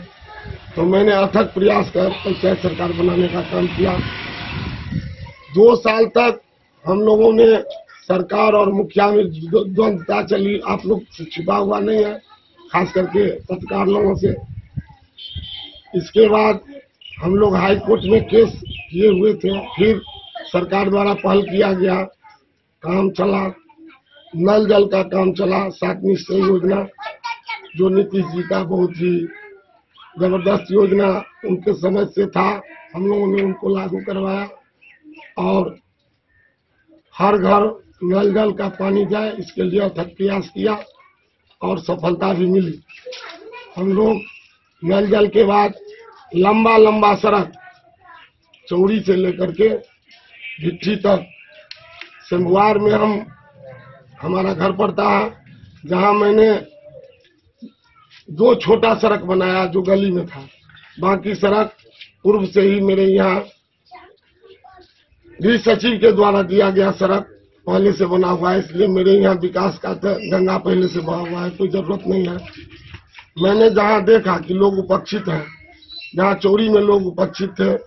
तो मैंने अथक प्रयास कर पंचायत सरकार बनाने का काम किया। 2 साल तक हम लोगों ने सरकार और मुखिया में द्वंद्वता चली, आप लोग से छिपा हुआ नहीं है, खास करके पत्रकार लोगों से। इसके बाद हम लोग हाई कोर्ट में केस किए हुए थे, फिर सरकार द्वारा पहल किया गया, काम चला, नल जल का काम चला, 7 निश्चय योजना जो नीतीश जी का बहुत ही जबरदस्त योजना उनके समय से था, हम लोगों ने उनको लागू करवाया और हर घर नल जल का पानी जाए इसके लिए अथक प्रयास किया और सफलता भी मिली। हम लोग नल जल के बाद लंबा लंबा सड़क चौड़ी से लेकर के भिट्ठी तक, सिंगवार में हमारा घर पड़ता है, जहां मैंने 2 छोटा सड़क बनाया जो गली में था, बाकी सड़क पूर्व से ही मेरे यहाँ गृह सचिव के द्वारा दिया गया सड़क पहले से बना हुआ है, इसलिए मेरे यहाँ विकास का गंगा पहले से बहा हुआ है, कोई जरूरत नहीं है। मैंने जहाँ देखा कि लोग उपेक्षित हैं, जहाँ चौरी में लोग उपेक्षित थे,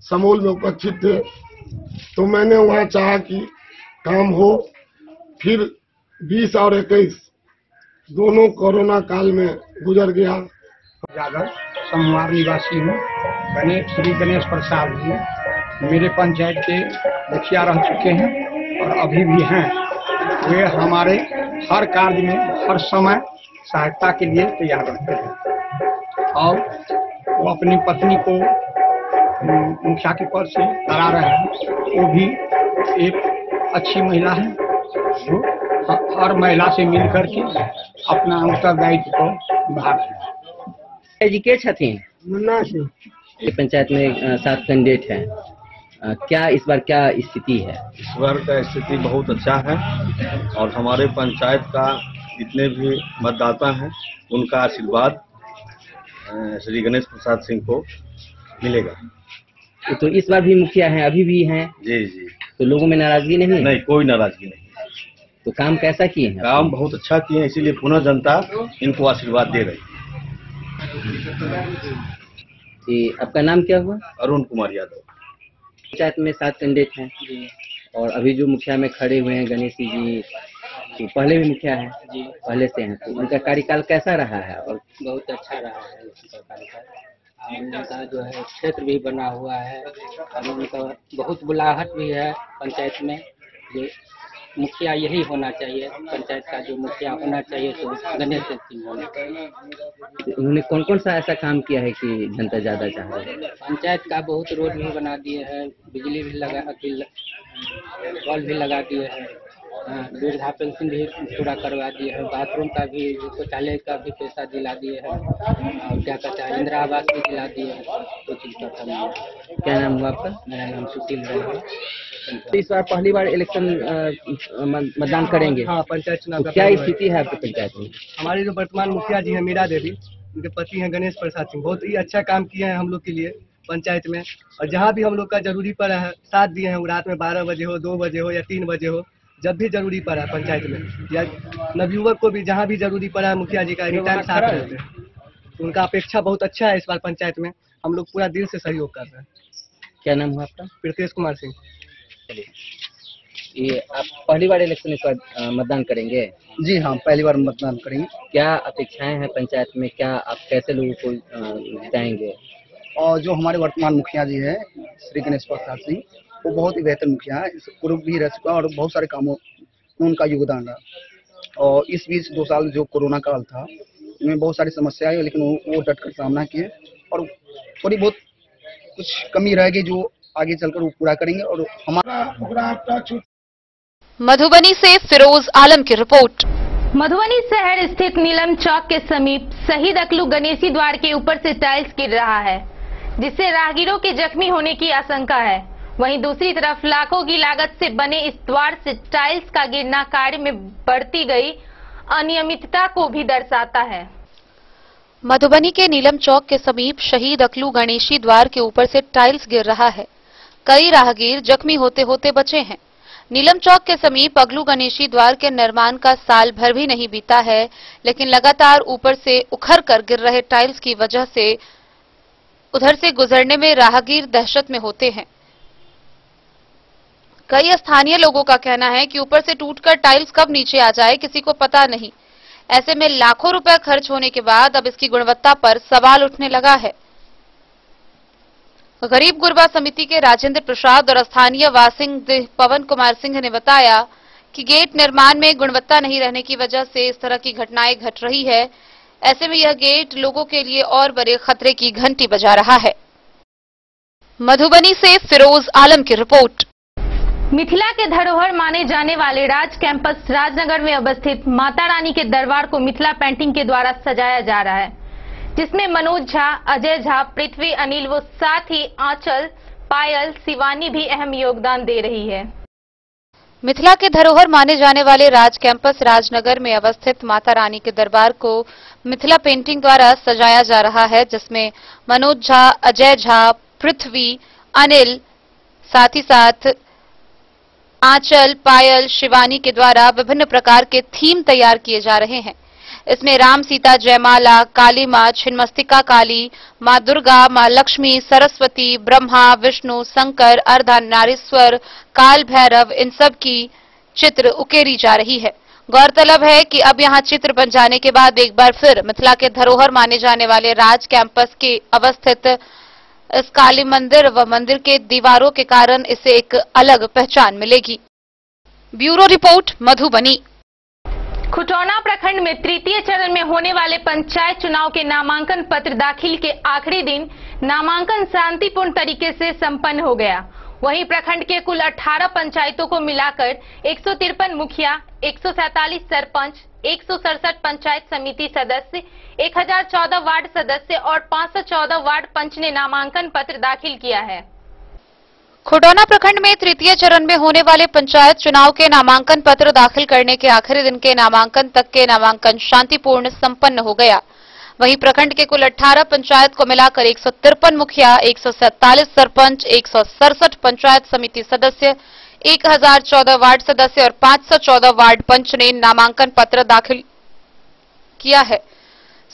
समूल में उपेक्षित थे, तो मैंने वहाँ चाहा कि काम हो। फिर 20 और 21 दोनों कोरोना काल में गुजर गया। यादव समवार निवासी हूँ। श्री गणेश प्रसाद जी मेरे पंचायत के मुखिया रह चुके हैं और अभी भी हैं। वे हमारे हर कार्य में हर समय सहायता के लिए तैयार रहते हैं और वो अपनी पत्नी को मुखिया के पद से हरा रहे हैं। वो भी एक अच्छी महिला है जो हर महिला से मिल करके अपना उत्तरदायित्व को निभा रहे हैं। के छथिन मुन्ना सिंह पंचायत में 7 कैंडिडेट हैं, क्या इस बार क्या स्थिति है? इस बार का स्थिति बहुत अच्छा है और हमारे पंचायत का जितने भी मतदाता हैं उनका आशीर्वाद श्री गणेश प्रसाद सिंह को मिलेगा। तो इस बार भी मुखिया हैं, अभी भी हैं? जी जी। तो लोगों में नाराजगी नहीं? नहीं, कोई नाराजगी नहीं। तो काम कैसा किए हैं? काम बहुत अच्छा किए हैं, इसीलिए पुनः जनता इनको आशीर्वाद दे रही है। आपका नाम क्या हुआ? अरुण कुमार यादव। पंचायत में 7 कैंडिडेट हैं और अभी जो मुखिया में खड़े हुए हैं गणेश जी, तो पहले भी मुखिया हैं, पहले से हैं, तो उनका कार्यकाल कैसा रहा है? और बहुत अच्छा रहा है उनका कार्यकाल। उनका जो है क्षेत्र भी बना हुआ है और उनका बहुत बुलाहट भी है पंचायत में। जो मुखिया यही होना चाहिए, पंचायत का जो मुखिया होना चाहिए तो गणेश सिंह होना चाहिए। उन्होंने कौन कौन सा ऐसा काम किया है कि जनता ज्यादा चाह रही है? पंचायत का बहुत रोड भी बना दिए हैं, बिजली भी लगा, बल्ब भी लगा दिए हैं, वृद्धा पेंशन भी पूरा करवा दिए हैं, बाथरूम का भी, शौचालय का भी पैसा दिला दिए हैं और क्या कहता है इंदिरा आवास भी दिला दिए हैं। तो चीज का काम। क्या नाम हुआ आपका? मेरा नाम सुशील है। तो इस बार पहली बार इलेक्शन मतदान करेंगे? हाँ, पंचायत चुनाव। तो क्या स्थिति है आपके पंचायत में? हमारे जो वर्तमान मुखिया जी हैं मीरा देवी, उनके पति हैं गणेश प्रसाद सिंह, बहुत ही अच्छा काम किए हैं हम लोग के लिए पंचायत में। और जहाँ भी हम लोग का जरूरी पड़ा है साथ दिए हैं, रात में 12 बजे हो, 2 बजे हो या 3 बजे हो, जब भी जरूरी पड़ा पंचायत में या नवयुवक को भी जहाँ भी जरूरी पड़ा है मुखिया जी का एनी टाइम साथ रहते हैं। उनका अपेक्षा बहुत अच्छा है इस बार पंचायत में, हम लोग पूरा दिल से सहयोग कर रहे हैं। क्या नाम हुआ आपका? प्रीतेश कुमार सिंह। चलिए, ये आप पहली बार इलेक्शन इस बार मतदान करेंगे? जी हाँ, पहली बार मतदान करेंगे। क्या अपेक्षाएं हैं पंचायत में, क्या आप कैसे लोगों को जिताएंगे? और जो हमारे वर्तमान मुखिया जी है श्री गणेश प्रसाद सिंह, वो बहुत ही बेहतर मुखिया है, पूर्व भी रह चुका और बहुत सारे कामों में उनका योगदान रहा। और इस बीच 2 साल जो कोरोना काल था इनमें बहुत सारी समस्याएं, लेकिन वो डट कर सामना किए और थोड़ी बहुत कुछ कमी रह गई जो आगे चलकर वो पूरा करेंगे। और हमारा मधुबनी से फिरोज आलम की रिपोर्ट। मधुबनी शहर स्थित नीलम चौक के समीप शहीद अकलू गणेशी द्वार के ऊपर से टाइल्स गिर रहा है, जिससे राहगीरों के जख्मी होने की आशंका है। वहीं दूसरी तरफ लाखों की लागत से बने इस द्वार से टाइल्स का गिरना कार्य में बढ़ती गई अनियमितता को भी दर्शाता है। मधुबनी के नीलम चौक के समीप शहीद अकलू गणेशी द्वार के ऊपर से टाइल्स गिर रहा है। कई राहगीर जख्मी होते होते बचे हैं। नीलम चौक के समीप अकलू गणेशी द्वार के निर्माण का साल भर भी नहीं बीता है, लेकिन लगातार ऊपर से उखड़ कर गिर रहे टाइल्स की वजह से उधर से गुजरने में राहगीर दहशत में होते हैं। कई स्थानीय लोगों का कहना है कि ऊपर से टूटकर टाइल्स कब नीचे आ जाए किसी को पता नहीं। ऐसे में लाखों रुपए खर्च होने के बाद अब इसकी गुणवत्ता पर सवाल उठने लगा है। गरीब गुरबा समिति के राजेंद्र प्रसाद और स्थानीय वासिंद पवन कुमार सिंह ने बताया कि गेट निर्माण में गुणवत्ता नहीं रहने की वजह से इस तरह की घटनाएं घट रही है। ऐसे में यह गेट लोगों के लिए और बड़े खतरे की घंटी बजा रहा है। मधुबनी से फिरोज आलम की रिपोर्ट। मिथिला के धरोहर माने जाने वाले राज कैंपस राजनगर में अवस्थित माता रानी के दरबार को मिथिला पेंटिंग के द्वारा सजाया जा रहा है, जिसमें मनोज झा, अजय झा, पृथ्वी, अनिल व साथ ही आंचल, पायल, शिवानी भी अहम योगदान दे रही है। मिथिला के धरोहर माने जाने वाले राज कैंपस राजनगर में अवस्थित माता रानी के दरबार को मिथिला पेंटिंग द्वारा सजाया जा रहा है, जिसमें मनोज झा, अजय झा, पृथ्वी, अनिल, साथ ही साथ आंचल, पायल, शिवानी के द्वारा विभिन्न प्रकार के थीम तैयार किए जा रहे हैं। इसमें राम सीता जयमाला, काली मां, छिन्नमस्तिका काली, मां दुर्गा, मां लक्ष्मी, सरस्वती, ब्रह्मा, विष्णु, शंकर, अर्धनारीश्वर, काल भैरव, इन सब की चित्र उकेरी जा रही है। गौरतलब है कि अब यहां चित्र बन जाने के बाद एक बार फिर मिथिला के धरोहर माने जाने वाले राज कैंपस के अवस्थित इस काली मंदिर व मंदिर के दीवारों के कारण इसे एक अलग पहचान मिलेगी। Bureau report, Madhubani. खुटौना प्रखंड में तृतीय चरण में होने वाले पंचायत चुनाव के नामांकन पत्र दाखिल के आखिरी दिन नामांकन शांतिपूर्ण तरीके से संपन्न हो गया। वहीं प्रखंड के कुल 18 पंचायतों को मिलाकर 153 मुखिया, 147 सरपंच, 167 पंचायत समिति सदस्य, 1014 वार्ड सदस्य और 514 वार्ड पंच ने नामांकन पत्र दाखिल किया है। खुटौना प्रखंड में तृतीय चरण में होने वाले पंचायत चुनाव के नामांकन पत्र दाखिल करने के आखिरी दिन के नामांकन तक के नामांकन शांतिपूर्ण संपन्न हो गया। वहीं प्रखंड के कुल 18 पंचायत को मिलाकर 153 मुखिया, 147 सरपंच, 167 पंचायत समिति सदस्य, 1014 वार्ड सदस्य और 514 वार्ड पंच ने नामांकन पत्र दाखिल किया है।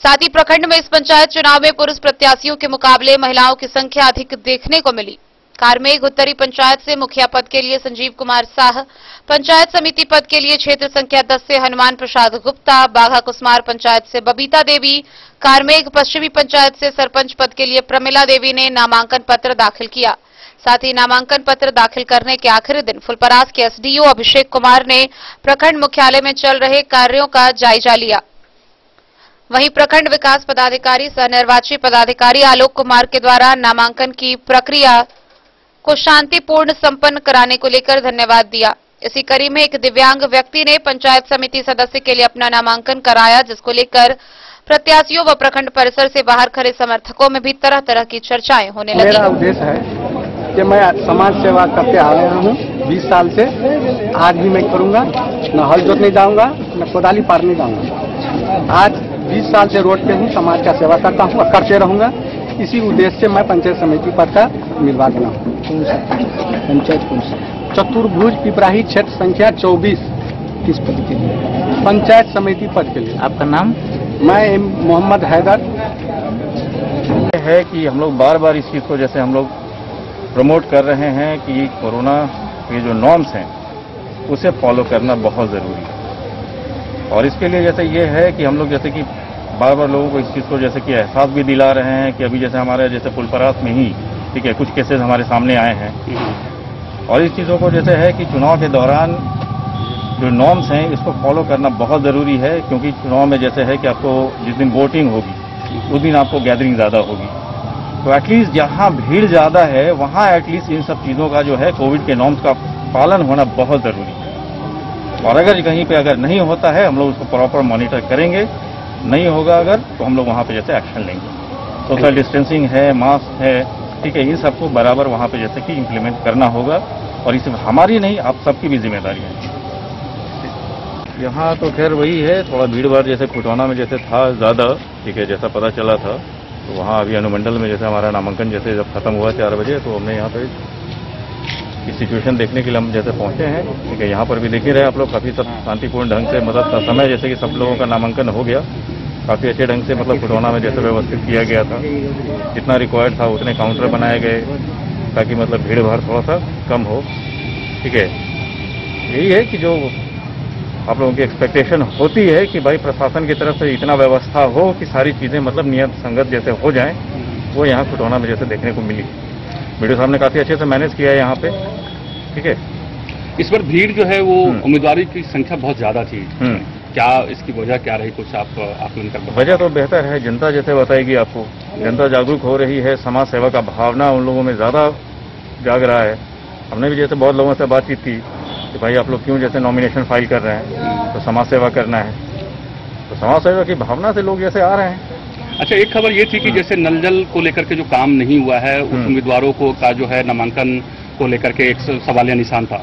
साथ ही प्रखंड में इस पंचायत चुनाव में पुरुष प्रत्याशियों के मुकाबले महिलाओं की संख्या अधिक देखने को मिली। कारमेघ उत्तरी पंचायत से मुखिया पद के लिए संजीव कुमार शाह, पंचायत समिति पद के लिए क्षेत्र संख्या 10 से हनुमान प्रसाद गुप्ता, बाघा कुसमार पंचायत से बबीता देवी, कारमेघ पश्चिमी पंचायत से सरपंच पद के लिए प्रमिला देवी ने नामांकन पत्र दाखिल किया। साथ ही नामांकन पत्र दाखिल करने के आखिरी दिन फुलपरास के एसडीओ अभिषेक कुमार ने प्रखंड मुख्यालय में चल रहे कार्यों का जायजा लिया। वहीं प्रखंड विकास पदाधिकारी सह निर्वाची पदाधिकारी आलोक कुमार के द्वारा नामांकन की प्रक्रिया को शांतिपूर्ण संपन्न कराने को लेकर धन्यवाद दिया। इसी कड़ी में एक दिव्यांग व्यक्ति ने पंचायत समिति सदस्य के लिए अपना नामांकन कराया, जिसको लेकर प्रत्याशियों व प्रखंड परिसर से बाहर खड़े समर्थकों में भी तरह तरह की चर्चाएं होने लगी। मेरा उद्देश्य है कि मैं समाज सेवा करते आ रहा हूँ 20 साल से, आज भी मैं करूँगा। न हल जोतने जाऊँगा, न कोदाली पारने जाऊँगा। आज 20 साल से रोड पे हूँ, समाज का सेवा करता हूँ और करते रहूँगा। इसी उद्देश्य से मैं पंचायत समिति पद का उम्मीदवार बना हूँ। पंचायत कौन सा? चतुर्भुज पिपराही क्षेत्र संख्या 24 किस पद के लिए? पंचायत समिति पद के लिए। आपका नाम? मैं मोहम्मद हैदर। है कि हम लोग बार बार इस चीज़ को जैसे हम लोग प्रमोट कर रहे हैं कि कोरोना के जो नॉर्म्स हैं उसे फॉलो करना बहुत ज़रूरी है। और इसके लिए जैसे ये है कि हम लोग जैसे कि बार बार लोगों को इस चीज़ को जैसे कि एहसास भी दिला रहे हैं कि अभी जैसे हमारे जैसे फुलपरास में ही ठीक है कुछ केसेस हमारे सामने आए हैं। और इस चीज़ों को जैसे है कि चुनाव के दौरान जो नॉर्म्स हैं इसको फॉलो करना बहुत ज़रूरी है, क्योंकि चुनाव में जैसे है कि आपको जिस दिन वोटिंग होगी उस दिन आपको गैदरिंग ज़्यादा होगी। तो एटलीस्ट जहाँ भीड़ ज़्यादा है वहाँ एटलीस्ट इन सब चीज़ों का जो है कोविड के नॉर्म्स का पालन होना बहुत ज़रूरी है। और अगर कहीं पे अगर नहीं होता है हम लोग उसको प्रॉपर मॉनिटर करेंगे, नहीं होगा अगर तो हम लोग वहाँ पे जैसे एक्शन लेंगे। सोशल डिस्टेंसिंग है, मास्क है, ठीक है, इन सबको बराबर वहाँ पे जैसे कि इम्प्लीमेंट करना होगा। और इसमें हमारी नहीं आप सबकी भी जिम्मेदारी है। यहाँ तो खैर वही है, थोड़ा भीड़ भाड़ जैसे खुटौना में जैसे था ज़्यादा, ठीक है, जैसा पता चला था। तो वहाँ अभी अनुमंडल में जैसे हमारा नामांकन जैसे जब खत्म हुआ 4 बजे तो हमने यहाँ पे की सिचुएशन देखने के लिए हम जैसे पहुँचे हैं। ठीक है, यहाँ पर भी देख ही रहे आप लोग, काफ़ी सब शांतिपूर्ण ढंग से मतलब समय जैसे कि सब लोगों का नामांकन हो गया, काफ़ी अच्छे ढंग से मतलब खुटौना में जैसे व्यवस्थित किया गया था। जितना रिक्वायर्ड था उतने काउंटर बनाए गए ताकि मतलब भीड़ भाड़ थोड़ा सा कम हो। ठीक है, यही है कि जो आप लोगों की एक्सपेक्टेशन होती है कि भाई प्रशासन की तरफ से इतना व्यवस्था हो कि सारी चीज़ें मतलब नियम संगत जैसे हो जाएं, वो यहाँ खुटौना में जैसे देखने को मिली। वीडियो साहब ने काफ़ी अच्छे से मैनेज किया है यहाँ पे। ठीक है, इस बार भीड़ जो है वो उम्मीदवारों की संख्या बहुत ज़्यादा थी, क्या इसकी वजह क्या रही, कुछ आप आकलन कर बताएं? वजह तो बेहतर है, जनता जैसे बताएगी आपको। जनता जागरूक हो रही है, समाज सेवा का भावना उन लोगों में ज़्यादा जाग रहा है। हमने भी जैसे बहुत लोगों से बातचीत की कि भाई आप लोग क्यों जैसे नॉमिनेशन फाइल कर रहे हैं, तो समाज सेवा करना है, तो समाज सेवा की भावना से लोग जैसे आ रहे हैं। अच्छा, एक खबर ये थी कि जैसे नल जल को लेकर के जो काम नहीं हुआ है, उस उम्मीदवारों को का जो है नामांकन को लेकर के एक सवालिया निशान था,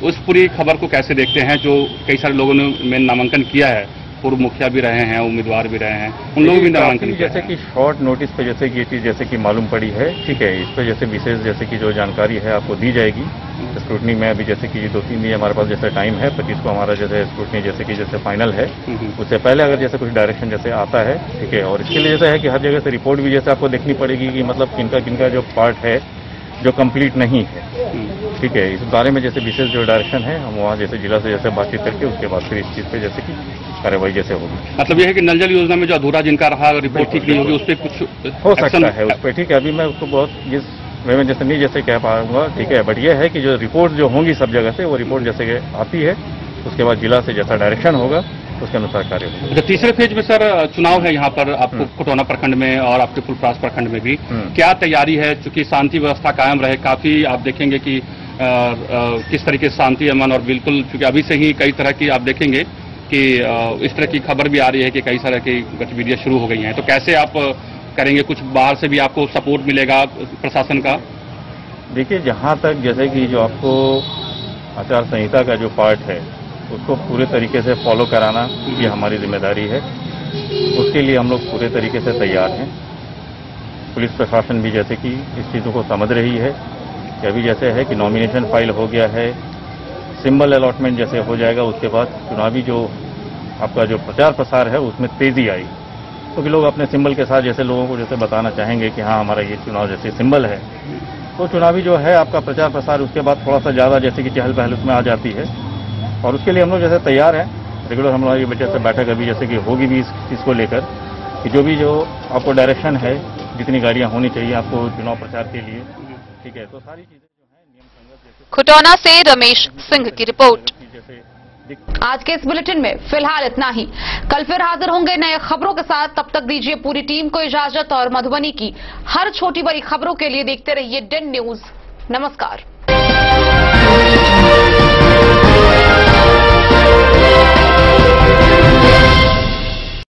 उस पूरी खबर को कैसे देखते हैं? जो कई सारे लोगों ने नामांकन किया है, पूर्व मुखिया भी रहे हैं, उम्मीदवार भी रहे हैं, उन लोगों भी नामांकन किया जैसे कि शॉर्ट नोटिस पे जैसे कि ये चीज़ जैसे कि मालूम पड़ी है। ठीक है, इस पर जैसे विशेष जैसे कि जो जानकारी है आपको दी जाएगी स्क्रूटनी में। अभी जैसे कि 2-3 दिन हमारे पास जैसे टाइम है, 25 को हमारा जैसे स्क्रूटनी जैसे कि जैसे फाइनल है, उससे पहले अगर जैसे कुछ डायरेक्शन जैसे आता है। ठीक है, और इसके लिए जैसे है कि हर जगह से रिपोर्ट भी जैसे आपको देखनी पड़ेगी कि मतलब किनका किनका जो पार्ट है जो कंप्लीट नहीं है। ठीक है, इस बारे में जैसे विशेष जो डायरेक्शन है हम वहाँ जैसे जिला से जैसे बातचीत करके उसके बाद फिर इस चीज़ पे जैसे कि कार्रवाई जैसे होगी। मतलब ये है कि नल जल योजना में जो अधूरा जिनका रहा रिपोर्ट ठीक नहीं होगी उस पर कुछ हो सकता है उस पर। ठीक है, अभी मैं उसको बहुत इस वे में जैसे नहीं जैसे कह पाऊंगा। ठीक है, बट ये है कि जो रिपोर्ट जो होंगी सब जगह से वो रिपोर्ट जैसे आती है, उसके बाद जिला से जैसा डायरेक्शन होगा उसके अनुसार कार्य होगा। अच्छा, तीसरे फेज में सर चुनाव है यहाँ पर आपको खुटौना प्रखंड में और आपके फुलपरास प्रखंड में भी क्या तैयारी है? चूंकि शांति व्यवस्था कायम रहे, काफी आप देखेंगे कि किस तरीके से शांति अमन और बिल्कुल, चूंकि अभी से ही कई तरह की आप देखेंगे कि इस तरह की खबर भी आ रही है कि कई तरह की गतिविधियां शुरू हो गई हैं, तो कैसे आप करेंगे? कुछ बाहर से भी आपको सपोर्ट मिलेगा प्रशासन का? देखिए, जहाँ तक जैसे कि जो आपको आचार संहिता का जो पार्ट है उसको पूरे तरीके से फॉलो कराना ये हमारी जिम्मेदारी है। उसके लिए हम लोग पूरे तरीके से तैयार हैं। पुलिस प्रशासन भी जैसे कि इस चीज़ों को समझ रही है कि अभी जैसे है कि नॉमिनेशन फाइल हो गया है, सिंबल अलॉटमेंट जैसे हो जाएगा, उसके बाद चुनावी जो आपका जो प्रचार प्रसार है उसमें तेज़ी आई, क्योंकि लोग अपने सिंबल के साथ जैसे लोगों को जैसे बताना चाहेंगे कि हाँ हमारा ये चुनाव जैसे सिंबल है, तो चुनावी जो है आपका प्रचार प्रसार उसके बाद थोड़ा सा ज़्यादा जैसे कि चहल पहल उसमें आ जाती है। और उसके लिए हम लोग जैसे तैयार हैं। रेगुलर हम लोग ये वजह से बैठक अभी जैसे कि होगी भी इस चीज़ को लेकर कि जो आपको डायरेक्शन है, जितनी गाड़ियाँ होनी चाहिए आपको चुनाव प्रचार के लिए। ठीक है, तो सारी चीज़ें जो है नियम संगत। खुटौना से रमेश सिंह की रिपोर्ट। आज के इस बुलेटिन में फिलहाल इतना ही। कल फिर हाजिर होंगे नए खबरों के साथ। तब तक दीजिए पूरी टीम को इजाजत और मधुबनी की हर छोटी बड़ी खबरों के लिए देखते रहिए डेन न्यूज। नमस्कार।